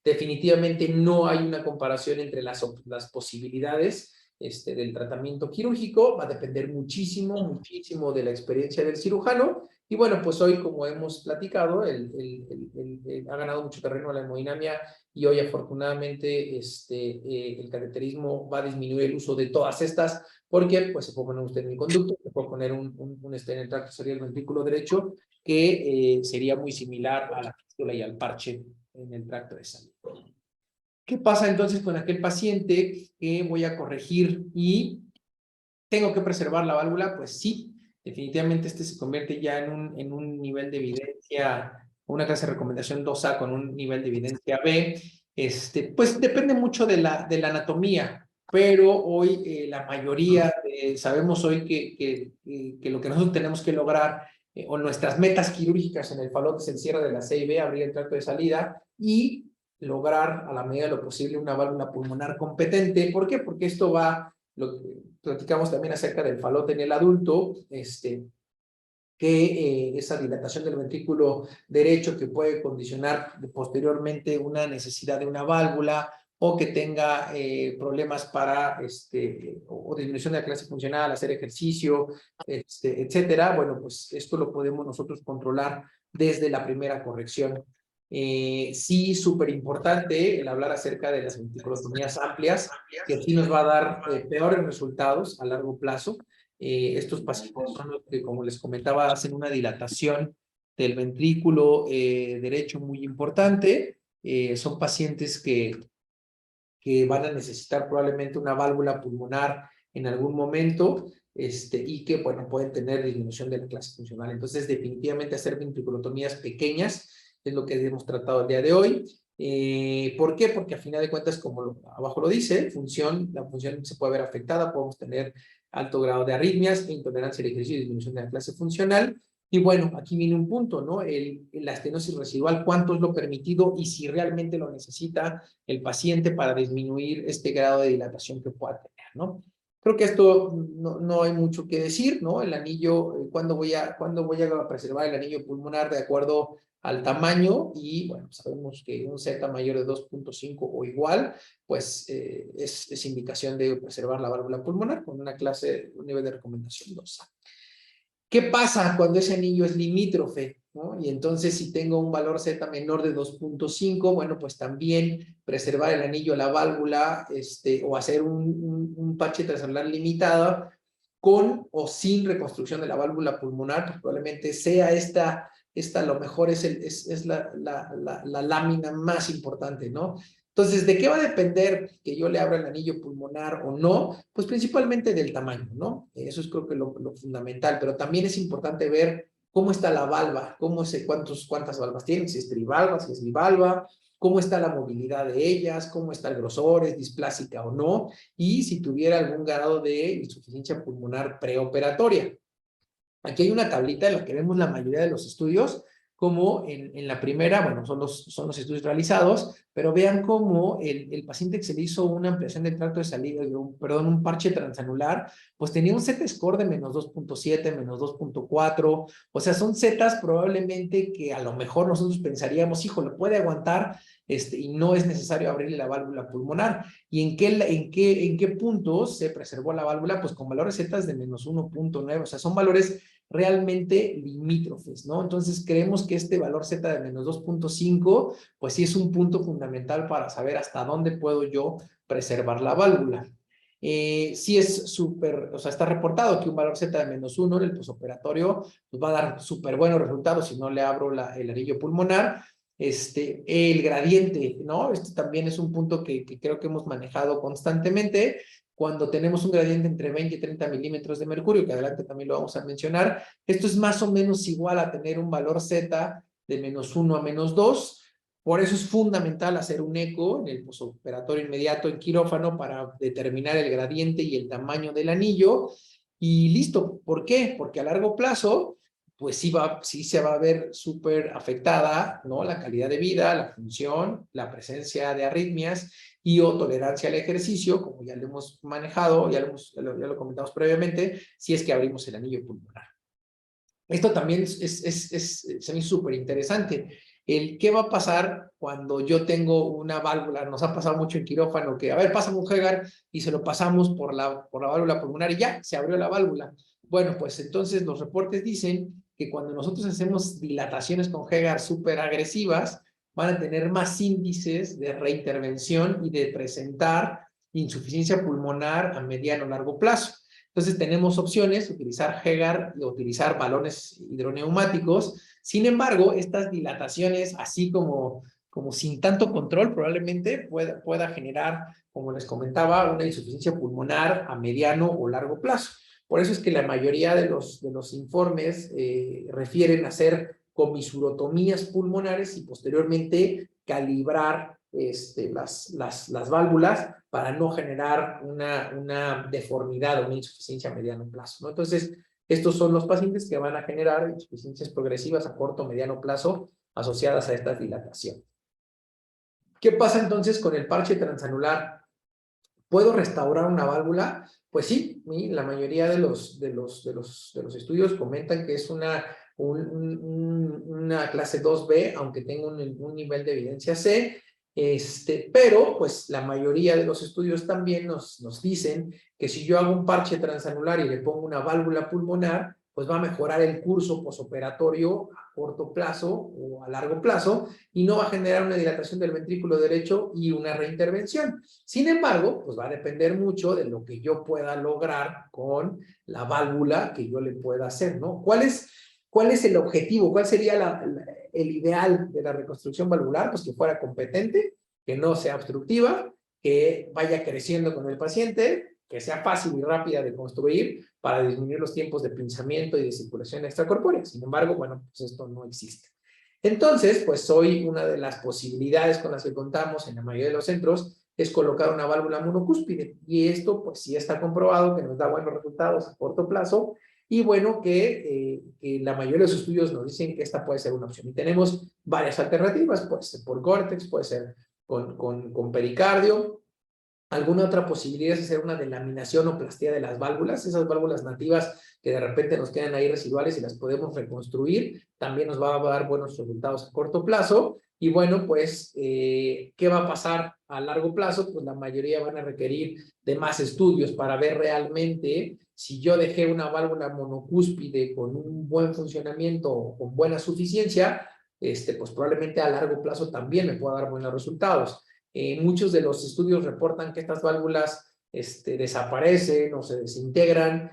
Definitivamente no hay una comparación entre las posibilidades del tratamiento quirúrgico, va a depender muchísimo, muchísimo de la experiencia del cirujano. Y bueno, pues hoy, como hemos platicado, ha ganado mucho terreno la hemodinamia y hoy afortunadamente el cateterismo va a disminuir el uso de todas estas, porque pues se puede poner usted en el conducto, se puede poner en el tracto sería el ventrículo derecho, que sería muy similar a la fístula y al parche en el tracto de salida. ¿Qué pasa entonces con aquel paciente que voy a corregir y tengo que preservar la válvula? Pues sí, definitivamente se convierte ya en un nivel de evidencia, una clase de recomendación 2A con un nivel de evidencia B. Pues depende mucho de la anatomía, pero hoy la mayoría sabemos hoy que lo que nosotros tenemos que lograr o nuestras metas quirúrgicas en el falot es el cierre de la C y B, abrir el tracto de salida y lograr a la medida de lo posible una válvula pulmonar competente. ¿Por qué? Porque esto va, lo que platicamos también acerca del falot en el adulto, que esa dilatación del ventrículo derecho que puede condicionar posteriormente una necesidad de una válvula o que tenga problemas para o disminución de la clase funcional, hacer ejercicio, etcétera. Bueno, pues esto lo podemos nosotros controlar desde la primera corrección. Sí, súper importante el hablar acerca de las ventriculotomías amplias, que sí nos va a dar peores resultados a largo plazo. Estos pacientes son los que, como les comentaba, hacen una dilatación del ventrículo derecho muy importante. Son pacientes que van a necesitar probablemente una válvula pulmonar en algún momento y que, bueno, pueden tener disminución de la clase funcional. Entonces, definitivamente hacer ventriculotomías pequeñas es lo que hemos tratado el día de hoy. ¿Por qué? Porque a final de cuentas, como abajo lo dice, la función se puede ver afectada, podemos tener alto grado de arritmias, intolerancia al ejercicio y disminución de la clase funcional. Y bueno, aquí viene un punto, ¿no? La estenosis residual, ¿cuánto es lo permitido y si realmente lo necesita el paciente para disminuir este grado de dilatación que pueda tener, ¿no? Creo que esto no hay mucho que decir, ¿no? El anillo, ¿cuándo voy a preservar el anillo pulmonar de acuerdo al tamaño? Y bueno, sabemos que un Z mayor de 2.5 o igual, pues es indicación de preservar la válvula pulmonar con un nivel de recomendación 2A. ¿Qué pasa cuando ese anillo es limítrofe, ¿no? Y entonces si tengo un valor Z menor de 2.5, bueno, pues también preservar el anillo, la válvula, o hacer un parche transcelular limitado con o sin reconstrucción de la válvula pulmonar, pues probablemente sea esta a lo mejor es la lámina más importante, ¿no? Entonces, ¿de qué va a depender que yo le abra el anillo pulmonar o no? Pues principalmente del tamaño, ¿no? Eso es creo que lo fundamental, pero también es importante ver cómo está la valva, cuántas valvas tienen, si es trivalva, si es bivalva, cómo está la movilidad de ellas, cómo está el grosor, es displásica o no, y si tuviera algún grado de insuficiencia pulmonar preoperatoria. Aquí hay una tablita en la que vemos la mayoría de los estudios, como en la primera, bueno, son los estudios realizados, pero vean cómo el paciente que se le hizo una ampliación del tracto de salida, un parche transanular, pues tenía un Z-score de menos 2.7, menos 2.4, o sea, son Zetas probablemente que a lo mejor nosotros pensaríamos, hijo, lo puede aguantar, y no es necesario abrirle la válvula pulmonar. ¿Y en qué puntos se preservó la válvula? Pues con valores Zetas de menos 1.9, o sea, son valores realmente limítrofes, ¿no? Entonces creemos que este valor Z de menos 2.5, pues sí es un punto fundamental para saber hasta dónde puedo yo preservar la válvula. Sí es súper, o sea, está reportado que un valor Z de menos 1 en el posoperatorio pues va a dar súper buenos resultados si no le abro el anillo pulmonar. El gradiente, ¿no? Este también es un punto que creo que hemos manejado constantemente. Cuando tenemos un gradiente entre 20 y 30 milímetros de mercurio, que adelante también lo vamos a mencionar, esto es más o menos igual a tener un valor Z de menos 1 a menos 2. Por eso es fundamental hacer un eco en el posoperatorio inmediato en quirófano para determinar el gradiente y el tamaño del anillo. Y listo. ¿Por qué? Porque a largo plazo, pues sí se va a ver súper afectada, ¿no? La calidad de vida, la función, la presencia de arritmias y o tolerancia al ejercicio, como ya lo hemos manejado, ya lo comentamos previamente, si es que abrimos el anillo pulmonar. Esto también se me hizo súper interesante. El qué va a pasar cuando yo tengo una válvula. Nos ha pasado mucho en quirófano que, a ver, pásame un Hegar y se lo pasamos por la válvula pulmonar y ya, se abrió la válvula. Bueno, pues entonces los reportes dicen que cuando nosotros hacemos dilataciones con Hegar súper agresivas, van a tener más índices de reintervención y de presentar insuficiencia pulmonar a mediano o largo plazo. Entonces tenemos opciones, utilizar Hegar o utilizar balones hidroneumáticos. Sin embargo, estas dilataciones, así como sin tanto control, probablemente pueda generar, como les comentaba, una insuficiencia pulmonar a mediano o largo plazo. Por eso es que la mayoría de los informes refieren a hacer comisurotomías pulmonares y posteriormente calibrar las válvulas para no generar una deformidad o una insuficiencia a mediano plazo, ¿no? Entonces, estos son los pacientes que van a generar insuficiencias progresivas a corto o mediano plazo asociadas a esta dilatación. ¿Qué pasa entonces con el parche transanular? ¿Puedo restaurar una válvula? Pues sí, la mayoría de los estudios comentan que es una clase 2B, aunque tenga un nivel de evidencia C, pero pues la mayoría de los estudios también nos dicen que si yo hago un parche transanular y le pongo una válvula pulmonar, pues va a mejorar el curso posoperatorio a corto plazo o a largo plazo y no va a generar una dilatación del ventrículo derecho y una reintervención. Sin embargo, pues va a depender mucho de lo que yo pueda lograr con la válvula que yo le pueda hacer, ¿no? ¿Cuál es el objetivo? ¿Cuál sería el ideal de la reconstrucción valvular? Pues que fuera competente, que no sea obstructiva, que vaya creciendo con el paciente, que sea fácil y rápida de construir para disminuir los tiempos de pinzamiento y de circulación extracorpórea. Sin embargo, bueno, pues esto no existe. Entonces, pues hoy una de las posibilidades con las que contamos en la mayoría de los centros es colocar una válvula monocúspide. Y esto, pues sí está comprobado que nos da buenos resultados a corto plazo. Y bueno, que la mayoría de los estudios nos dicen que esta puede ser una opción. Y tenemos varias alternativas, puede ser por Gore-Tex, puede ser con pericardio. Alguna otra posibilidad es hacer una delaminación o plastía de las válvulas, esas válvulas nativas que de repente nos quedan ahí residuales y las podemos reconstruir, también nos va a dar buenos resultados a corto plazo. Y bueno, pues, ¿qué va a pasar a largo plazo? Pues la mayoría van a requerir de más estudios para ver realmente si yo dejé una válvula monocúspide con un buen funcionamiento o con buena suficiencia, pues probablemente a largo plazo también me pueda dar buenos resultados. Muchos de los estudios reportan que estas válvulas desaparecen o se desintegran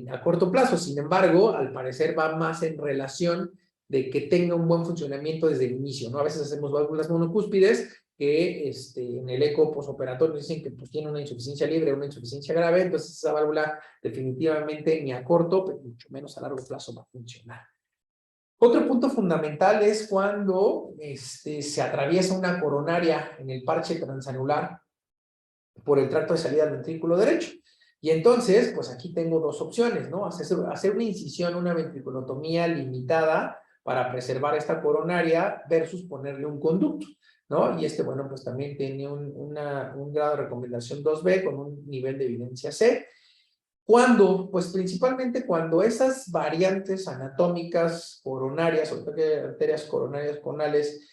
a corto plazo. Sin embargo, al parecer va más en relación de que tenga un buen funcionamiento desde el inicio, ¿no? A veces hacemos válvulas monocúspides que en el eco posoperatorio dicen que pues, tiene una insuficiencia libre, una insuficiencia grave, entonces esa válvula definitivamente ni a corto, pero mucho menos a largo plazo va a funcionar. Otro punto fundamental es cuando se atraviesa una coronaria en el parche transanular por el tracto de salida del ventrículo derecho. Y entonces, pues aquí tengo dos opciones, ¿no? Hacer una incisión, una ventriculotomía limitada para preservar esta coronaria versus ponerle un conducto, ¿no? Y bueno, pues también tiene un grado de recomendación 2B con un nivel de evidencia C. ¿Cuándo? Pues principalmente cuando esas variantes anatómicas coronarias o arterias coronarias conales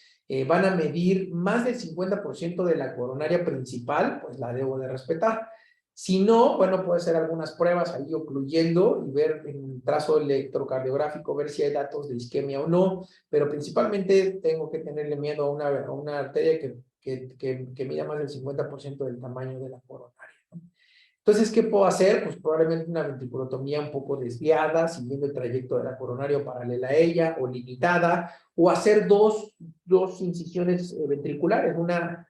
van a medir más del 50% de la coronaria principal, pues la debo de respetar. Si no, bueno, puede ser algunas pruebas ahí ocluyendo y ver en trazo electrocardiográfico, ver si hay datos de isquemia o no, pero principalmente tengo que tenerle miedo a una arteria que mida más del 50% del tamaño de la coronaria. Entonces, ¿qué puedo hacer? Pues probablemente una ventriculotomía un poco desviada, siguiendo el trayecto de la coronaria paralela a ella, o limitada, o hacer dos incisiones ventriculares, una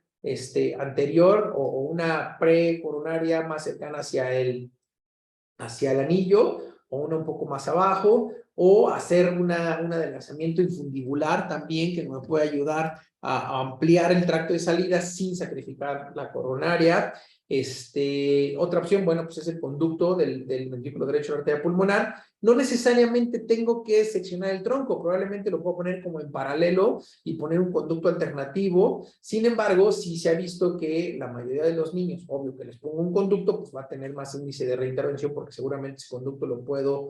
anterior o una precoronaria más cercana hacia el anillo, o una un poco más abajo, o hacer un adelgazamiento infundibular también, que me puede ayudar a ampliar el tracto de salida sin sacrificar la coronaria. Otra opción, bueno, pues es el conducto del ventrículo derecho de la arteria pulmonar. No necesariamente tengo que seccionar el tronco, probablemente lo puedo poner como en paralelo y poner un conducto alternativo. Sin embargo, sí se ha visto que la mayoría de los niños, obvio que les pongo un conducto, pues va a tener más índice de reintervención porque seguramente ese conducto lo puedo,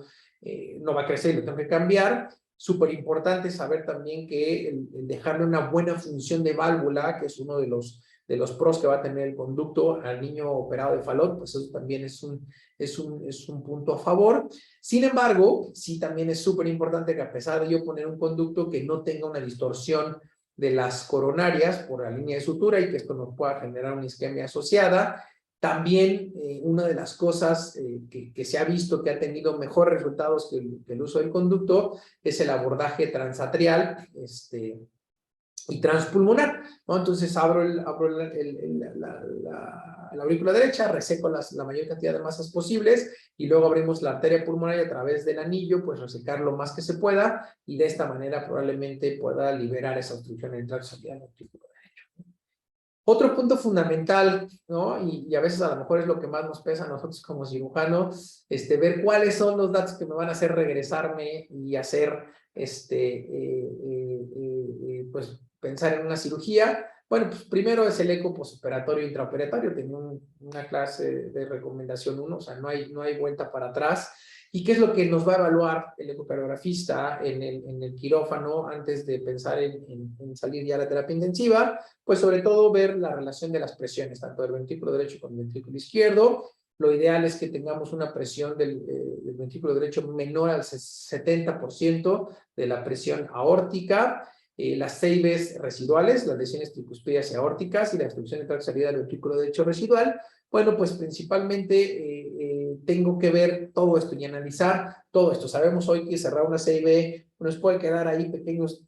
no va a crecer y lo tengo que cambiar. Súper importante saber también que el dejarle una buena función de válvula, que es uno de los pros que va a tener el conducto al niño operado de Fallot, pues eso también es un punto a favor. Sin embargo, sí también es súper importante que a pesar de yo poner un conducto que no tenga una distorsión de las coronarias por la línea de sutura y que esto nos pueda generar una isquemia asociada, también una de las cosas que se ha visto que ha tenido mejores resultados que el uso del conducto es el abordaje transatrial, y transpulmonar, ¿no? Entonces abro la aurícula derecha, reseco la mayor cantidad de masas posibles y luego abrimos la arteria pulmonar y a través del anillo, pues resecar lo más que se pueda y de esta manera probablemente pueda liberar esa obstrucción en el tracto salida del ventrículo derecho. Otro punto fundamental, ¿no? Y a veces a lo mejor es lo que más nos pesa a nosotros como cirujanos, ver cuáles son los datos que me van a hacer regresarme y hacer, pues, pensar en una cirugía. Bueno, pues primero es el eco postoperatorio intraoperatorio. Tenía una clase de recomendación 1, o sea, no hay vuelta para atrás. ¿Y qué es lo que nos va a evaluar el ecocardiografista en el quirófano antes de pensar en salir ya a la terapia intensiva? Pues sobre todo ver la relación de las presiones, tanto del ventrículo derecho como del ventrículo izquierdo. Lo ideal es que tengamos una presión del ventrículo derecho menor al 70% de la presión aórtica. Las CIVs residuales, las lesiones tricuspídeas y aórticas y la obstrucción de tracto salida del ventrículo derecho residual. Bueno, pues principalmente tengo que ver todo esto y analizar todo esto. Sabemos hoy que cerrar una CIV nos puede quedar ahí pequeños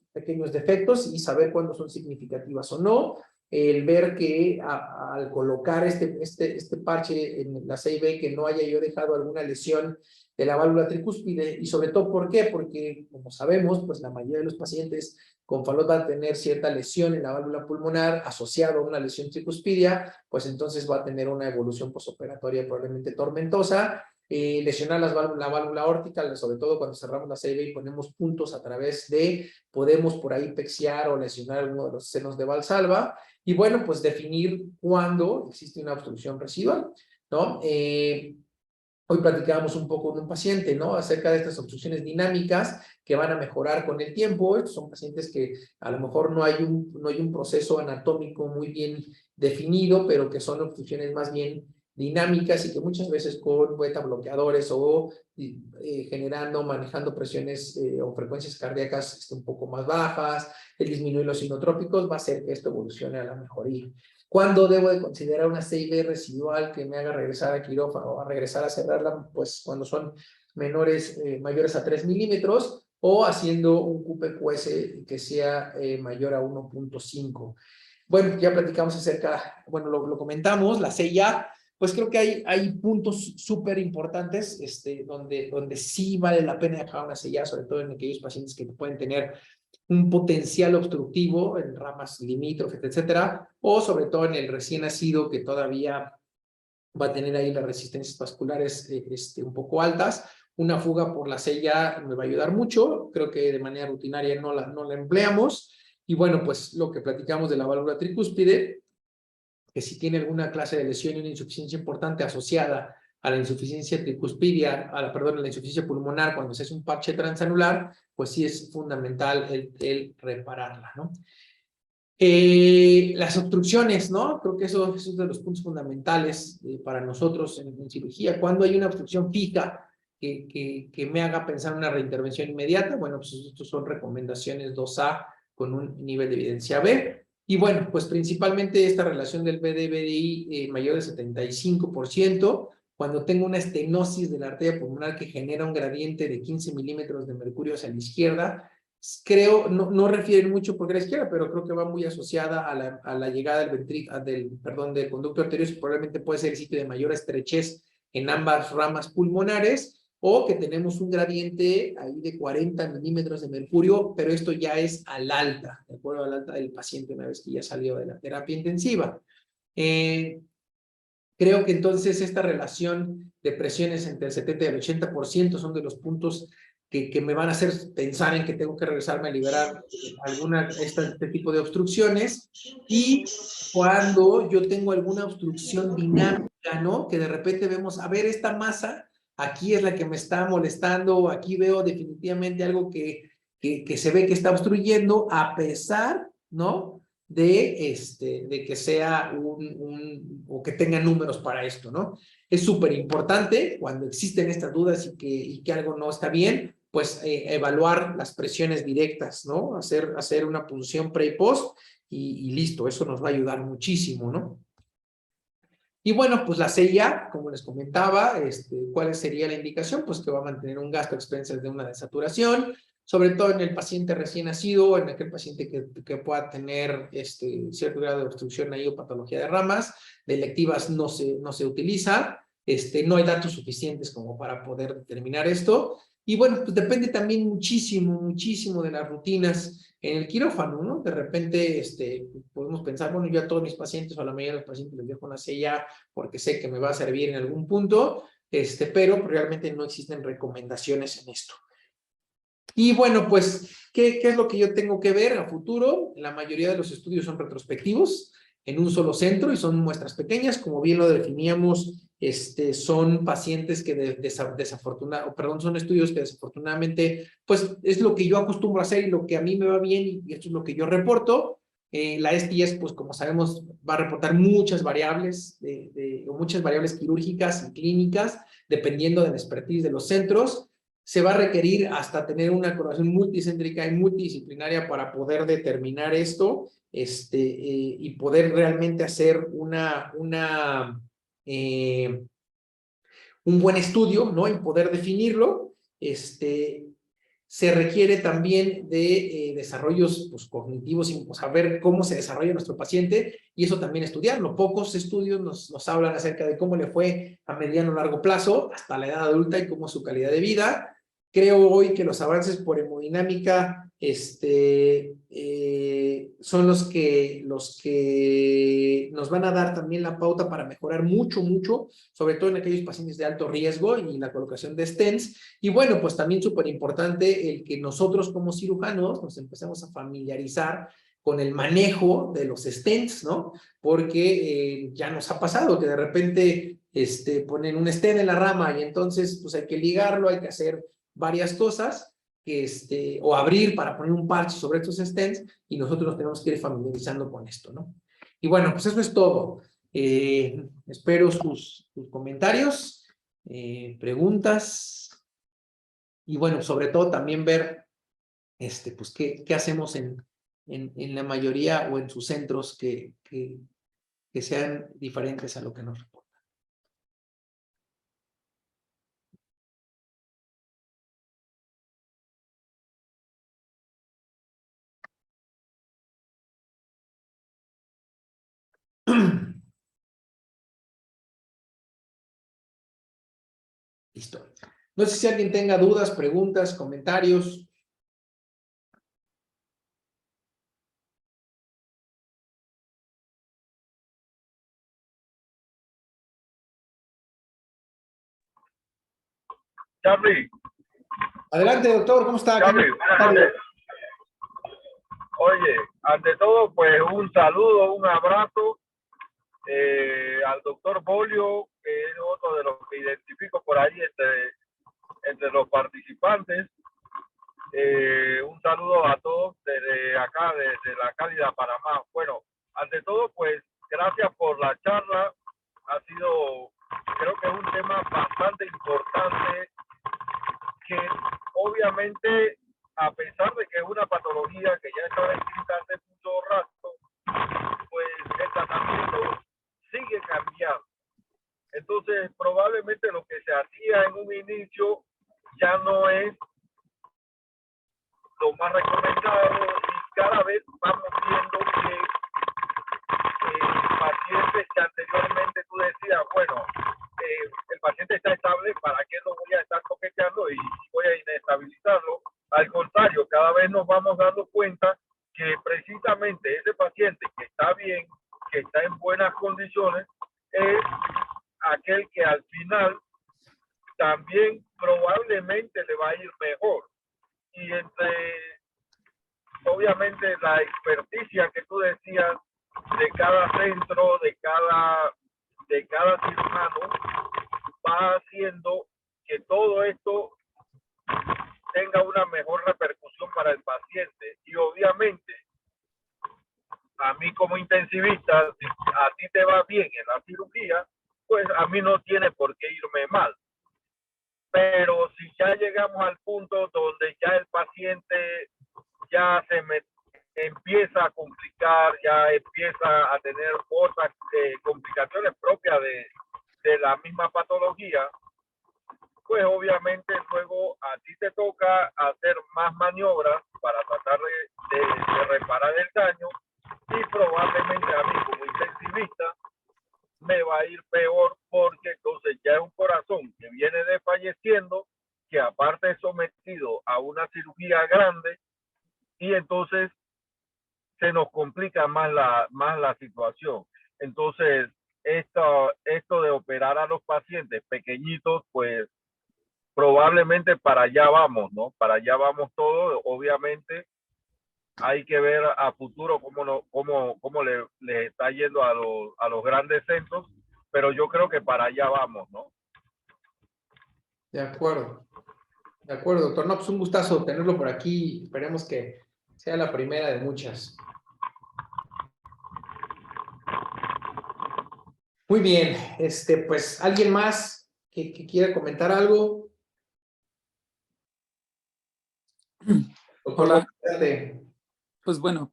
defectos y saber cuándo son significativas o no. El ver que al colocar este parche en la CIV que no haya yo dejado alguna lesión de la válvula tricúspide y sobre todo, ¿por qué? Porque como sabemos, pues la mayoría de los pacientes con Fallot va a tener cierta lesión en la válvula pulmonar asociado a una lesión tricuspidia, pues entonces va a tener una evolución postoperatoria probablemente tormentosa. Lesionar la válvula aórtica, sobre todo cuando cerramos la CIV y ponemos puntos a través de, podemos por ahí pexiar o lesionar alguno de los senos de Valsalva, y bueno, pues definir cuándo existe una obstrucción residual, ¿no? Hoy platicábamos un poco con un paciente, ¿no? Acerca de estas obstrucciones dinámicas que van a mejorar con el tiempo. Estos son pacientes que a lo mejor no hay un proceso anatómico muy bien definido, pero que son obstrucciones más bien dinámicas y que muchas veces con beta bloqueadores o manejando presiones o frecuencias cardíacas un poco más bajas, el disminuir los sinotrópicos va a hacer que esto evolucione a la mejoría. ¿Cuándo debo de considerar una CIV residual que me haga regresar a quirófano o a regresar a cerrarla? Pues cuando son mayores a 3 milímetros o haciendo un QPQS que sea mayor a 1.5. Bueno, ya platicamos acerca, bueno, lo comentamos, la CIA, pues creo que hay puntos súper importantes donde sí vale la pena dejar una CIA, sobre todo en aquellos pacientes que pueden tener un potencial obstructivo en ramas limítrofes, etcétera, o sobre todo en el recién nacido que todavía va a tener ahí las resistencias vasculares un poco altas. Una fuga por la sella me va a ayudar mucho, creo que de manera rutinaria no la empleamos, y bueno, pues lo que platicamos de la válvula tricúspide, que si tiene alguna clase de lesión y una insuficiencia importante asociada a la insuficiencia tricuspidia, a la insuficiencia pulmonar cuando se hace un parche transanular, pues sí es fundamental el repararla, ¿no? Las obstrucciones, ¿no? Creo que eso es de los puntos fundamentales para nosotros en cirugía. Cuando hay una obstrucción fija que me haga pensar en una reintervención inmediata, bueno, pues estos son recomendaciones 2A con un nivel de evidencia B. Y bueno, pues principalmente esta relación del BD-BDI mayor del 75%, cuando tengo una estenosis de la arteria pulmonar que genera un gradiente de 15 milímetros de mercurio hacia la izquierda, creo, no refieren mucho porque a la izquierda, pero creo que va muy asociada a la llegada del conducto arterioso, probablemente puede ser el sitio de mayor estrechez en ambas ramas pulmonares, o que tenemos un gradiente ahí de 40 milímetros de mercurio, pero esto ya es al alta, de acuerdo al alta del paciente una vez que ya salió de la terapia intensiva. Creo que entonces esta relación de presiones entre el 70 y el 80% son de los puntos que me van a hacer pensar en que tengo que regresarme a liberar este tipo de obstrucciones. Y cuando yo tengo alguna obstrucción dinámica, ¿no? Que de repente vemos, a ver, esta masa, aquí es la que me está molestando, aquí veo definitivamente algo que se ve que está obstruyendo, a pesar, ¿no? De que sea o que tenga números para esto, ¿no? Es súper importante cuando existen estas dudas y que algo no está bien, pues evaluar las presiones directas, ¿no? Hacer una punción pre y post y listo, eso nos va a ayudar muchísimo, ¿no? Y bueno, pues la CIA, como les comentaba, ¿cuál sería la indicación? Pues que va a mantener un gasto a expensas de una desaturación, sobre todo en el paciente recién nacido o en aquel paciente que pueda tener cierto grado de obstrucción ahí o patología de ramas. De electivas no se utiliza, no hay datos suficientes como para poder determinar esto. Y bueno, pues depende también muchísimo, muchísimo de las rutinas en el quirófano, ¿no? De repente podemos pensar, bueno, yo a todos mis pacientes o a la mayoría de los pacientes les dejo una CIA porque sé que me va a servir en algún punto, pero realmente no existen recomendaciones en esto. Y bueno, pues, ¿qué es lo que yo tengo que ver a futuro? La mayoría de los estudios son retrospectivos en un solo centro y son muestras pequeñas, como bien lo definíamos, son pacientes que son estudios que desafortunadamente, pues es lo que yo acostumbro a hacer y lo que a mí me va bien y esto es lo que yo reporto. La STS, pues como sabemos, va a reportar muchas variables, o muchas variables quirúrgicas y clínicas, dependiendo de la expertise de los centros. Se va a requerir hasta tener una colaboración multicéntrica y multidisciplinaria para poder determinar esto, y poder realmente hacer un buen estudio, ¿no? Y poder definirlo. Se requiere también de desarrollos pues, cognitivos y saber cómo se desarrolla nuestro paciente y eso también estudiarlo. Pocos estudios nos hablan acerca de cómo le fue a mediano o largo plazo hasta la edad adulta y cómo es su calidad de vida. Creo hoy que los avances por hemodinámica son los que nos van a dar también la pauta para mejorar mucho, mucho, sobre todo en aquellos pacientes de alto riesgo y la colocación de stents. Y bueno, pues también súper importante el que nosotros como cirujanos nos empecemos a familiarizar con el manejo de los stents, ¿no? Porque ya nos ha pasado que de repente ponen un stent en la rama y entonces pues hay que ligarlo, hay que hacer varias cosas, o abrir para poner un parche sobre estos stents y nosotros nos tenemos que ir familiarizando con esto, ¿no? Y bueno, pues eso es todo. Espero sus comentarios, preguntas y bueno, sobre todo también ver pues qué hacemos en la mayoría o en sus centros que sean diferentes a lo que nos reportan. Listo. No sé si alguien tenga dudas, preguntas, comentarios. Charlie, Adelante, doctor, ¿cómo está? Charlie, buenas noches. Oye, ante todo, pues un saludo, un abrazo al doctor Bolio, que es otro de los que identifico por ahí entre los participantes. Un saludo a todos desde acá, desde la cálida Panamá. Bueno, ante todo, pues gracias por la charla. Ha sido, creo que es un tema bastante importante que obviamente, a pesar de que es una patología que ya estaba escrita hace mucho rato, pues el tratamiento sigue cambiando. Entonces, probablemente lo que se hacía en un inicio ya no es lo más recomendado y cada vez vamos viendo que pacientes que anteriormente tú decías, bueno, el paciente está estable, ¿para qué lo voy a estar toqueteando? vamos dando cuenta que precisamente ese paciente que está bien, que está en buenas condiciones, es aquel que al final también probablemente le va a ir mejor. Y entre, obviamente, la experticia que tú decías de cada centro, de cada cirujano, va haciendo que todo esto tenga una mejor repercusión para el paciente. Y obviamente, a mí como intensivista, si a ti te va bien en la cirugía, pues a mí no tiene por qué irme mal. Pero si ya llegamos al punto donde ya el paciente ya empieza a complicar, ya empieza a tener otras complicaciones propias de la misma patología, pues obviamente luego a ti te toca hacer más maniobras para tratar de reparar el daño, y probablemente a mí como intensivista me va a ir peor, porque entonces ya es un corazón que viene desfalleciendo, que aparte es sometido a una cirugía grande, y entonces se nos complica más la situación. Entonces, esto de operar a los pacientes pequeñitos, pues probablemente para allá vamos, ¿no? Para allá vamos todos. Obviamente hay que ver a futuro cómo le está yendo a los grandes centros, pero yo creo que para allá vamos, ¿no? De acuerdo. De acuerdo, doctor. No, pues un gustazo tenerlo por aquí. Esperemos que sea la primera de muchas. Muy bien. Pues, ¿alguien más que quiera comentar algo? Doctor, Hola. adelante. Pues bueno,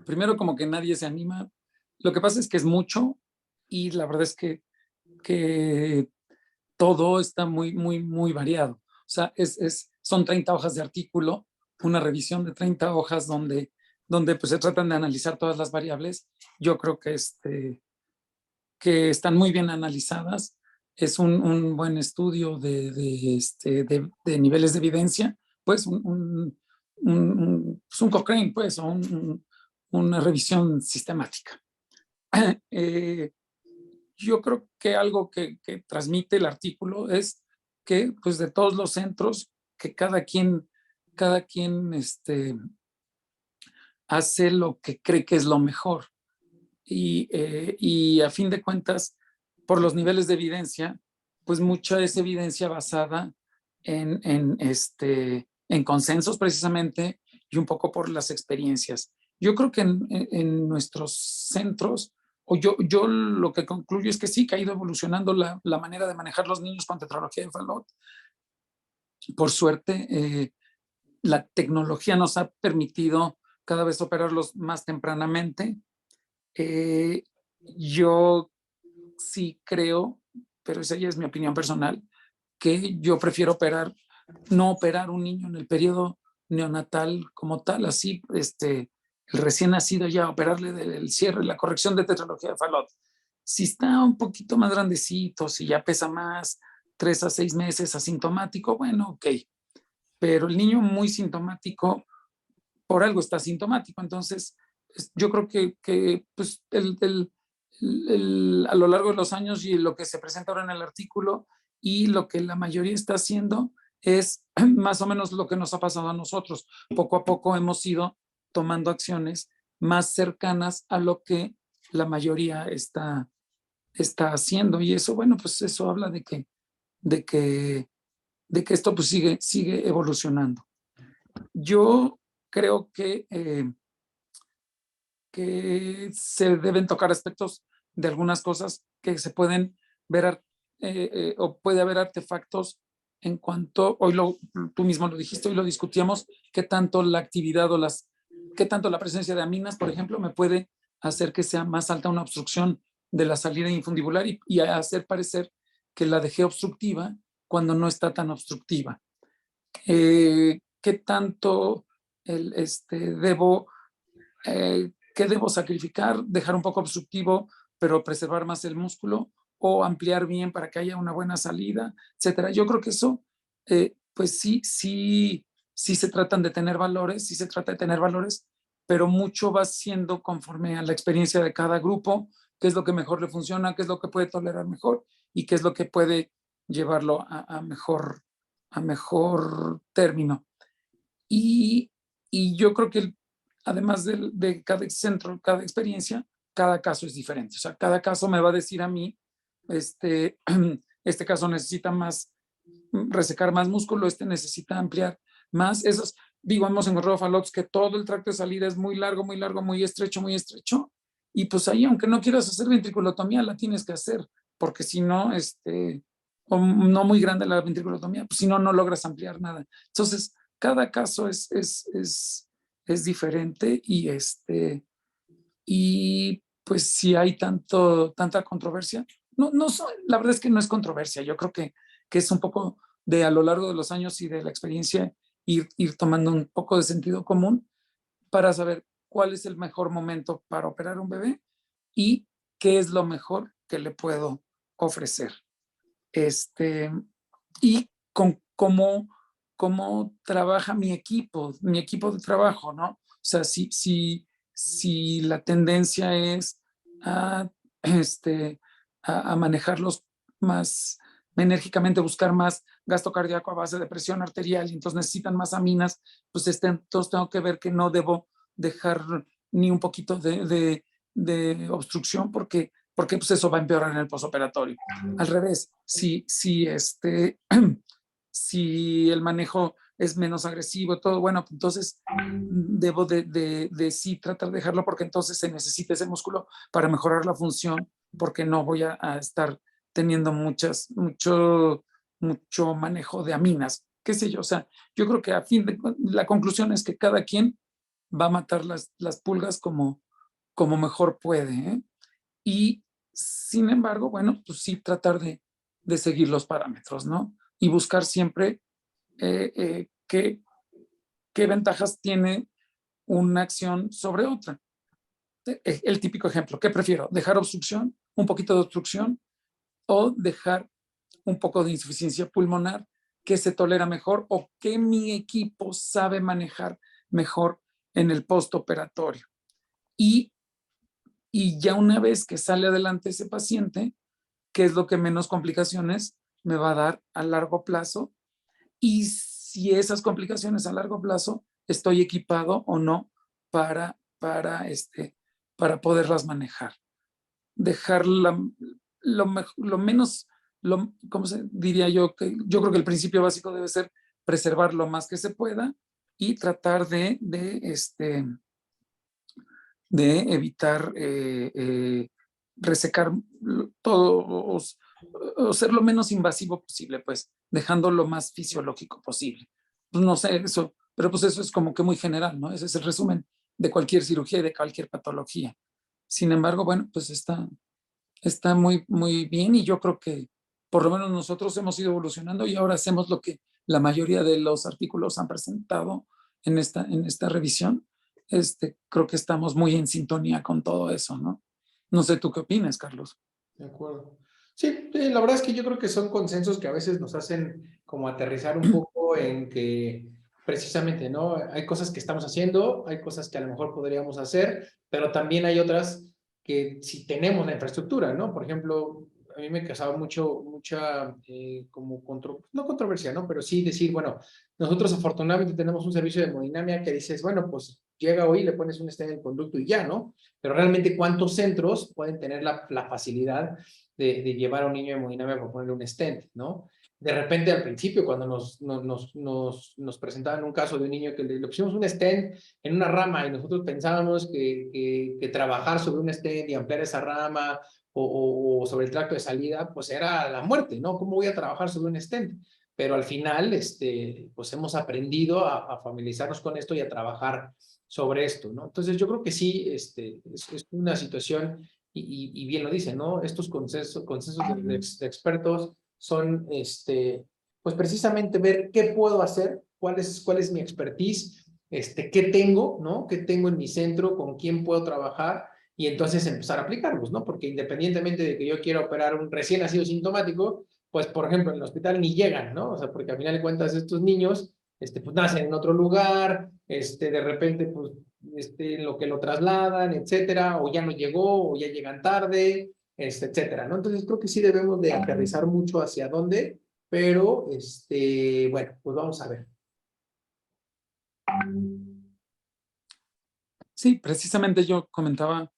primero como que nadie se anima. Lo que pasa es que es mucho y la verdad es que todo está muy variado. O sea, son 30 hojas de artículo, una revisión de 30 hojas donde pues se tratan de analizar todas las variables. Yo creo que están muy bien analizadas. Es un buen estudio de niveles de evidencia, pues un Cochrane, pues, o una revisión sistemática. Yo creo que algo que transmite el artículo es que, pues, de todos los centros, que cada quien hace lo que cree que es lo mejor. Y a fin de cuentas, por los niveles de evidencia, pues mucha es evidencia basada en consensos precisamente, y un poco por las experiencias. Yo creo que en nuestros centros, o yo lo que concluyo es que sí, que ha ido evolucionando la manera de manejar los niños con tetralogía de Fallot. Por suerte, la tecnología nos ha permitido cada vez operarlos más tempranamente. Yo sí creo, pero esa ya es mi opinión personal, que yo prefiero no operar un niño en el periodo neonatal como tal, así, el recién nacido, ya operarle el cierre, la corrección de tetralogía de Fallot. Si está un poquito más grandecito, si ya pesa más, 3 a 6 meses asintomático, bueno, ok. Pero el niño muy sintomático, por algo está sintomático. Entonces, yo creo que pues, a lo largo de los años, y lo que se presenta ahora en el artículo y lo que la mayoría está haciendo es más o menos lo que nos ha pasado a nosotros. Poco a poco hemos ido tomando acciones más cercanas a lo que la mayoría está haciendo, y eso, bueno, pues eso habla de que esto pues sigue evolucionando. Yo creo que se deben tocar aspectos de algunas cosas que se pueden ver, o puede haber artefactos en cuanto, tú mismo lo dijiste, hoy lo discutíamos, qué tanto la actividad qué tanto la presencia de aminas, por ejemplo, me puede hacer que sea más alta una obstrucción de la salida infundibular y hacer parecer que la dejé obstructiva cuando no está tan obstructiva. ¿Qué tanto qué debo sacrificar? Dejar un poco obstructivo, pero preservar más el músculo, o ampliar bien para que haya una buena salida, etcétera. Yo creo que eso, pues sí sí se tratan de tener valores, sí se trata de tener valores, pero mucho va siendo conforme a la experiencia de cada grupo, qué es lo que mejor le funciona, qué es lo que puede tolerar mejor y qué es lo que puede llevarlo a mejor término. Y yo creo que además de cada centro, cada experiencia, cada caso es diferente. O sea, cada caso me va a decir a mí, este caso necesita más, resecar más músculo, este necesita ampliar más. Esos, digo, hemos encontrado falots que todo el tracto de salida es muy largo, muy estrecho, muy estrecho. Y pues ahí, aunque no quieras hacer ventriculotomía, la tienes que hacer, porque si no, o no muy grande la ventriculotomía, pues si no, no logras ampliar nada. Entonces, cada caso es diferente y pues si hay tanta controversia, no, la verdad es que no es controversia, yo creo que es un poco de a lo largo de los años y de la experiencia ir tomando un poco de sentido común para saber cuál es el mejor momento para operar un bebé y qué es lo mejor que le puedo ofrecer. Y con cómo trabaja mi equipo de trabajo, ¿no? O sea, si la tendencia es a manejarlos más enérgicamente, buscar más gasto cardíaco a base de presión arterial y entonces necesitan más aminas, pues entonces tengo que ver que no debo dejar ni un poquito de obstrucción porque pues eso va a empeorar en el postoperatorio. Al revés, si el manejo es menos agresivo, todo, bueno, entonces debo de sí tratar de dejarlo porque entonces se necesita ese músculo para mejorar la función, porque no voy a estar teniendo mucho manejo de aminas, qué sé yo. O sea, yo creo que la conclusión es que cada quien va a matar las pulgas como mejor puede, ¿eh? Y sin embargo, bueno, pues sí tratar de seguir los parámetros, ¿no? Y buscar siempre qué ventajas tiene una acción sobre otra. El típico ejemplo, ¿qué prefiero? ¿Dejar obstrucción, un poquito de obstrucción o dejar un poco de insuficiencia pulmonar que se tolera mejor o que mi equipo sabe manejar mejor en el postoperatorio? Y ya una vez que sale adelante ese paciente, ¿qué es lo que menos complicaciones me va a dar a largo plazo? Y si esas complicaciones a largo plazo estoy equipado o no para poderlas manejar. Dejar lo menos, ¿cómo se diría yo? Yo creo que el principio básico debe ser preservar lo más que se pueda y tratar de evitar resecar todo o ser lo menos invasivo posible, pues dejando lo más fisiológico posible. Pues no sé, eso, pero pues eso es como que muy general, ¿no? Ese es el resumen de cualquier cirugía y de cualquier patología. Sin embargo, bueno, pues está muy, muy bien y yo creo que por lo menos nosotros hemos ido evolucionando y ahora hacemos lo que la mayoría de los artículos han presentado en esta revisión. Creo que estamos muy en sintonía con todo eso, ¿no? No sé tú qué opinas, Carlos. De acuerdo. Sí, la verdad es que yo creo que son consensos que a veces nos hacen como aterrizar un poco en que precisamente, ¿no? Hay cosas que estamos haciendo, hay cosas que a lo mejor podríamos hacer, pero también hay otras que si tenemos la infraestructura, ¿no? Por ejemplo, a mí me causaba mucha como no controversia, ¿no? Pero sí decir, bueno, nosotros afortunadamente tenemos un servicio de hemodinamia que dices, bueno, pues llega hoy, le pones un stent en el conducto y ya, ¿no? Pero realmente, ¿cuántos centros pueden tener la facilidad de llevar a un niño de hemodinamia para ponerle un stent, ¿no? De repente, al principio, cuando nos presentaban un caso de un niño que le pusimos un stent en una rama y nosotros pensábamos que trabajar sobre un stent y ampliar esa rama o sobre el tracto de salida, pues era la muerte, ¿no? ¿Cómo voy a trabajar sobre un stent? Pero al final, pues hemos aprendido a familiarizarnos con esto y a trabajar sobre esto, ¿no? Entonces yo creo que sí, es una situación, y bien lo dice, ¿no? Estos consensos de expertos son, pues precisamente ver qué puedo hacer, cuál es mi expertise, qué tengo, ¿no? ¿Qué tengo en mi centro, con quién puedo trabajar? Y entonces empezar a aplicarlos, ¿no? Porque independientemente de que yo quiera operar un recién nacido sintomático, pues, por ejemplo, en el hospital ni llegan, ¿no? O sea, porque al final de cuentas estos niños pues nacen en otro lugar, de repente, pues, en lo que lo trasladan, etcétera, o ya no llegó, o ya llegan tarde, etcétera, ¿no? Entonces creo que sí debemos de aterrizar mucho hacia dónde, pero, bueno, pues vamos a ver. Sí, precisamente yo comentaba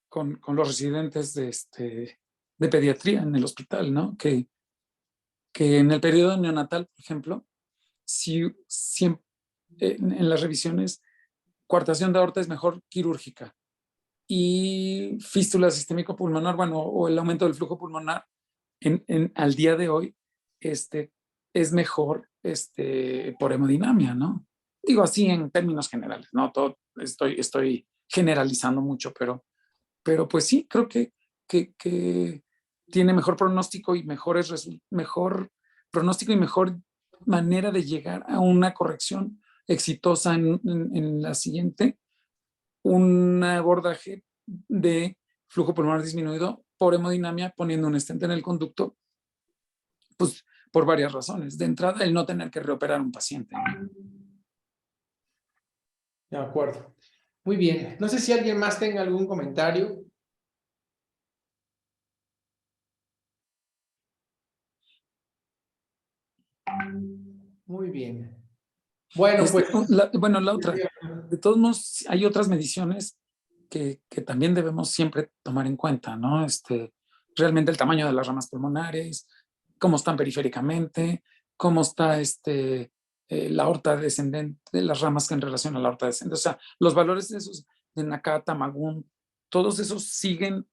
con los residentes de pediatría en el hospital, ¿no? Que en el periodo neonatal, por ejemplo, en las revisiones, coartación de aorta es mejor quirúrgica y fístula sistémico pulmonar, bueno, o el aumento del flujo pulmonar al día de hoy es mejor por hemodinamia, ¿no? Digo así en términos generales, ¿no? Estoy generalizando mucho, pero pues sí, creo que tiene mejor pronóstico y mejor pronóstico y mejor manera de llegar a una corrección exitosa en la siguiente, un abordaje de flujo pulmonar disminuido por hemodinamia poniendo un stent en el conducto, pues por varias razones. De entrada, el no tener que reoperar un paciente. De acuerdo. Muy bien. No sé si alguien más tenga algún comentario. Muy bien. Bueno, pues... la otra. De todos modos, hay otras mediciones que también debemos siempre tomar en cuenta, ¿no? Realmente el tamaño de las ramas pulmonares, cómo están periféricamente, cómo está la aorta descendente, las ramas en relación a la aorta descendente. O sea, los valores de esos de Nakata, Magun, todos esos siguen,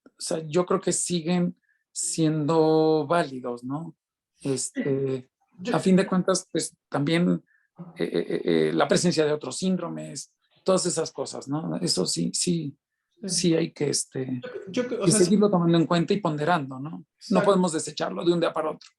o sea, yo creo que siguen siendo válidos, ¿no? A fin de cuentas, pues también la presencia de otros síndromes, todas esas cosas, ¿no? Eso sí hay que, o que sea, seguirlo tomando en cuenta y ponderando, ¿no? No podemos desecharlo de un día para otro.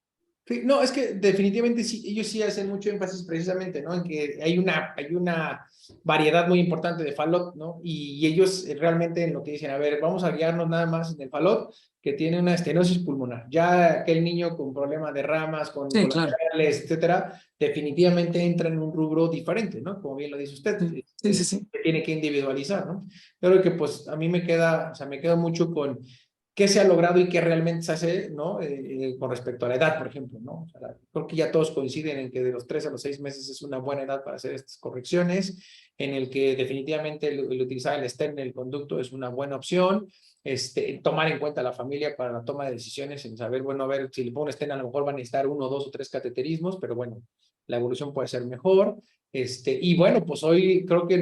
Sí, no, es que definitivamente sí, ellos sí hacen mucho énfasis precisamente, ¿no? En que hay una variedad muy importante de falot, ¿no? Y ellos realmente en lo que dicen, a ver, vamos a guiarnos nada más en el falot que tiene una estenosis pulmonar. Ya aquel niño con problemas de ramas, con Sí, claro. colaterales, etcétera, definitivamente entra en un rubro diferente, ¿no? Como bien lo dice usted. Sí. Se tiene que individualizar, ¿no? Yo creo que pues a mí me quedo mucho con qué se ha logrado y qué realmente se hace, ¿no? Con respecto a la edad, por ejemplo, ¿no? O sea, creo que ya todos coinciden en que de los 3 a los 6 meses es una buena edad para hacer estas correcciones, en el que definitivamente el utilizar el stent en el conducto es una buena opción, tomar en cuenta a la familia para la toma de decisiones, en saber, bueno, a ver, si le pongo un stent a lo mejor van a necesitar 1, 2 o 3 cateterismos, pero bueno, la evolución puede ser mejor, y bueno, pues hoy creo que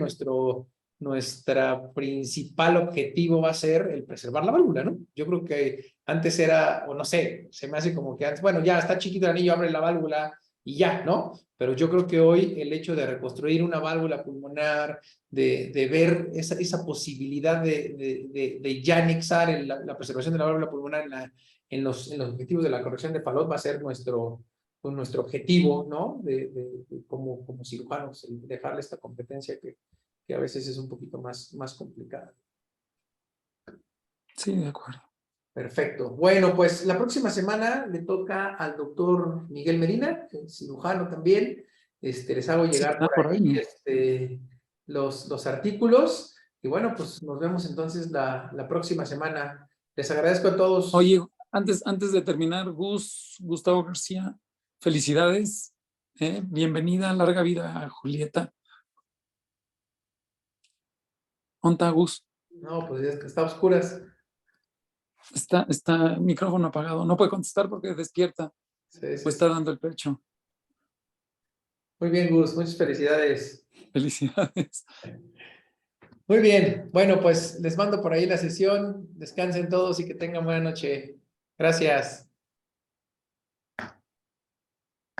nuestra principal objetivo va a ser el preservar la válvula, ¿no? Yo creo que antes era, o no sé, se me hace como que antes, bueno, ya está chiquito el anillo, abre la válvula y ya, ¿no? Pero yo creo que hoy el hecho de reconstruir una válvula pulmonar, de ver esa posibilidad de ya anexar la preservación de la válvula pulmonar en los objetivos de la corrección de falot va a ser nuestro objetivo, ¿no? Como cirujanos, dejarle esta competencia que a veces es un poquito más complicada. Sí, de acuerdo. Perfecto. Bueno, pues la próxima semana le toca al doctor Miguel Medina, cirujano también. Les hago llegar por ahí los artículos. Y bueno, pues nos vemos entonces la próxima semana. Les agradezco a todos. Oye, antes de terminar, Gustavo García, felicidades. Bienvenida, larga vida a Julieta. ¿Onta, Gus? No, pues es que está a oscuras. Está micrófono apagado. No puede contestar porque despierta. Sí. O está dando el pecho. Muy bien, Gus. Muchas felicidades. Felicidades. Muy bien. Bueno, pues les mando por ahí la sesión. Descansen todos y que tengan buena noche. Gracias.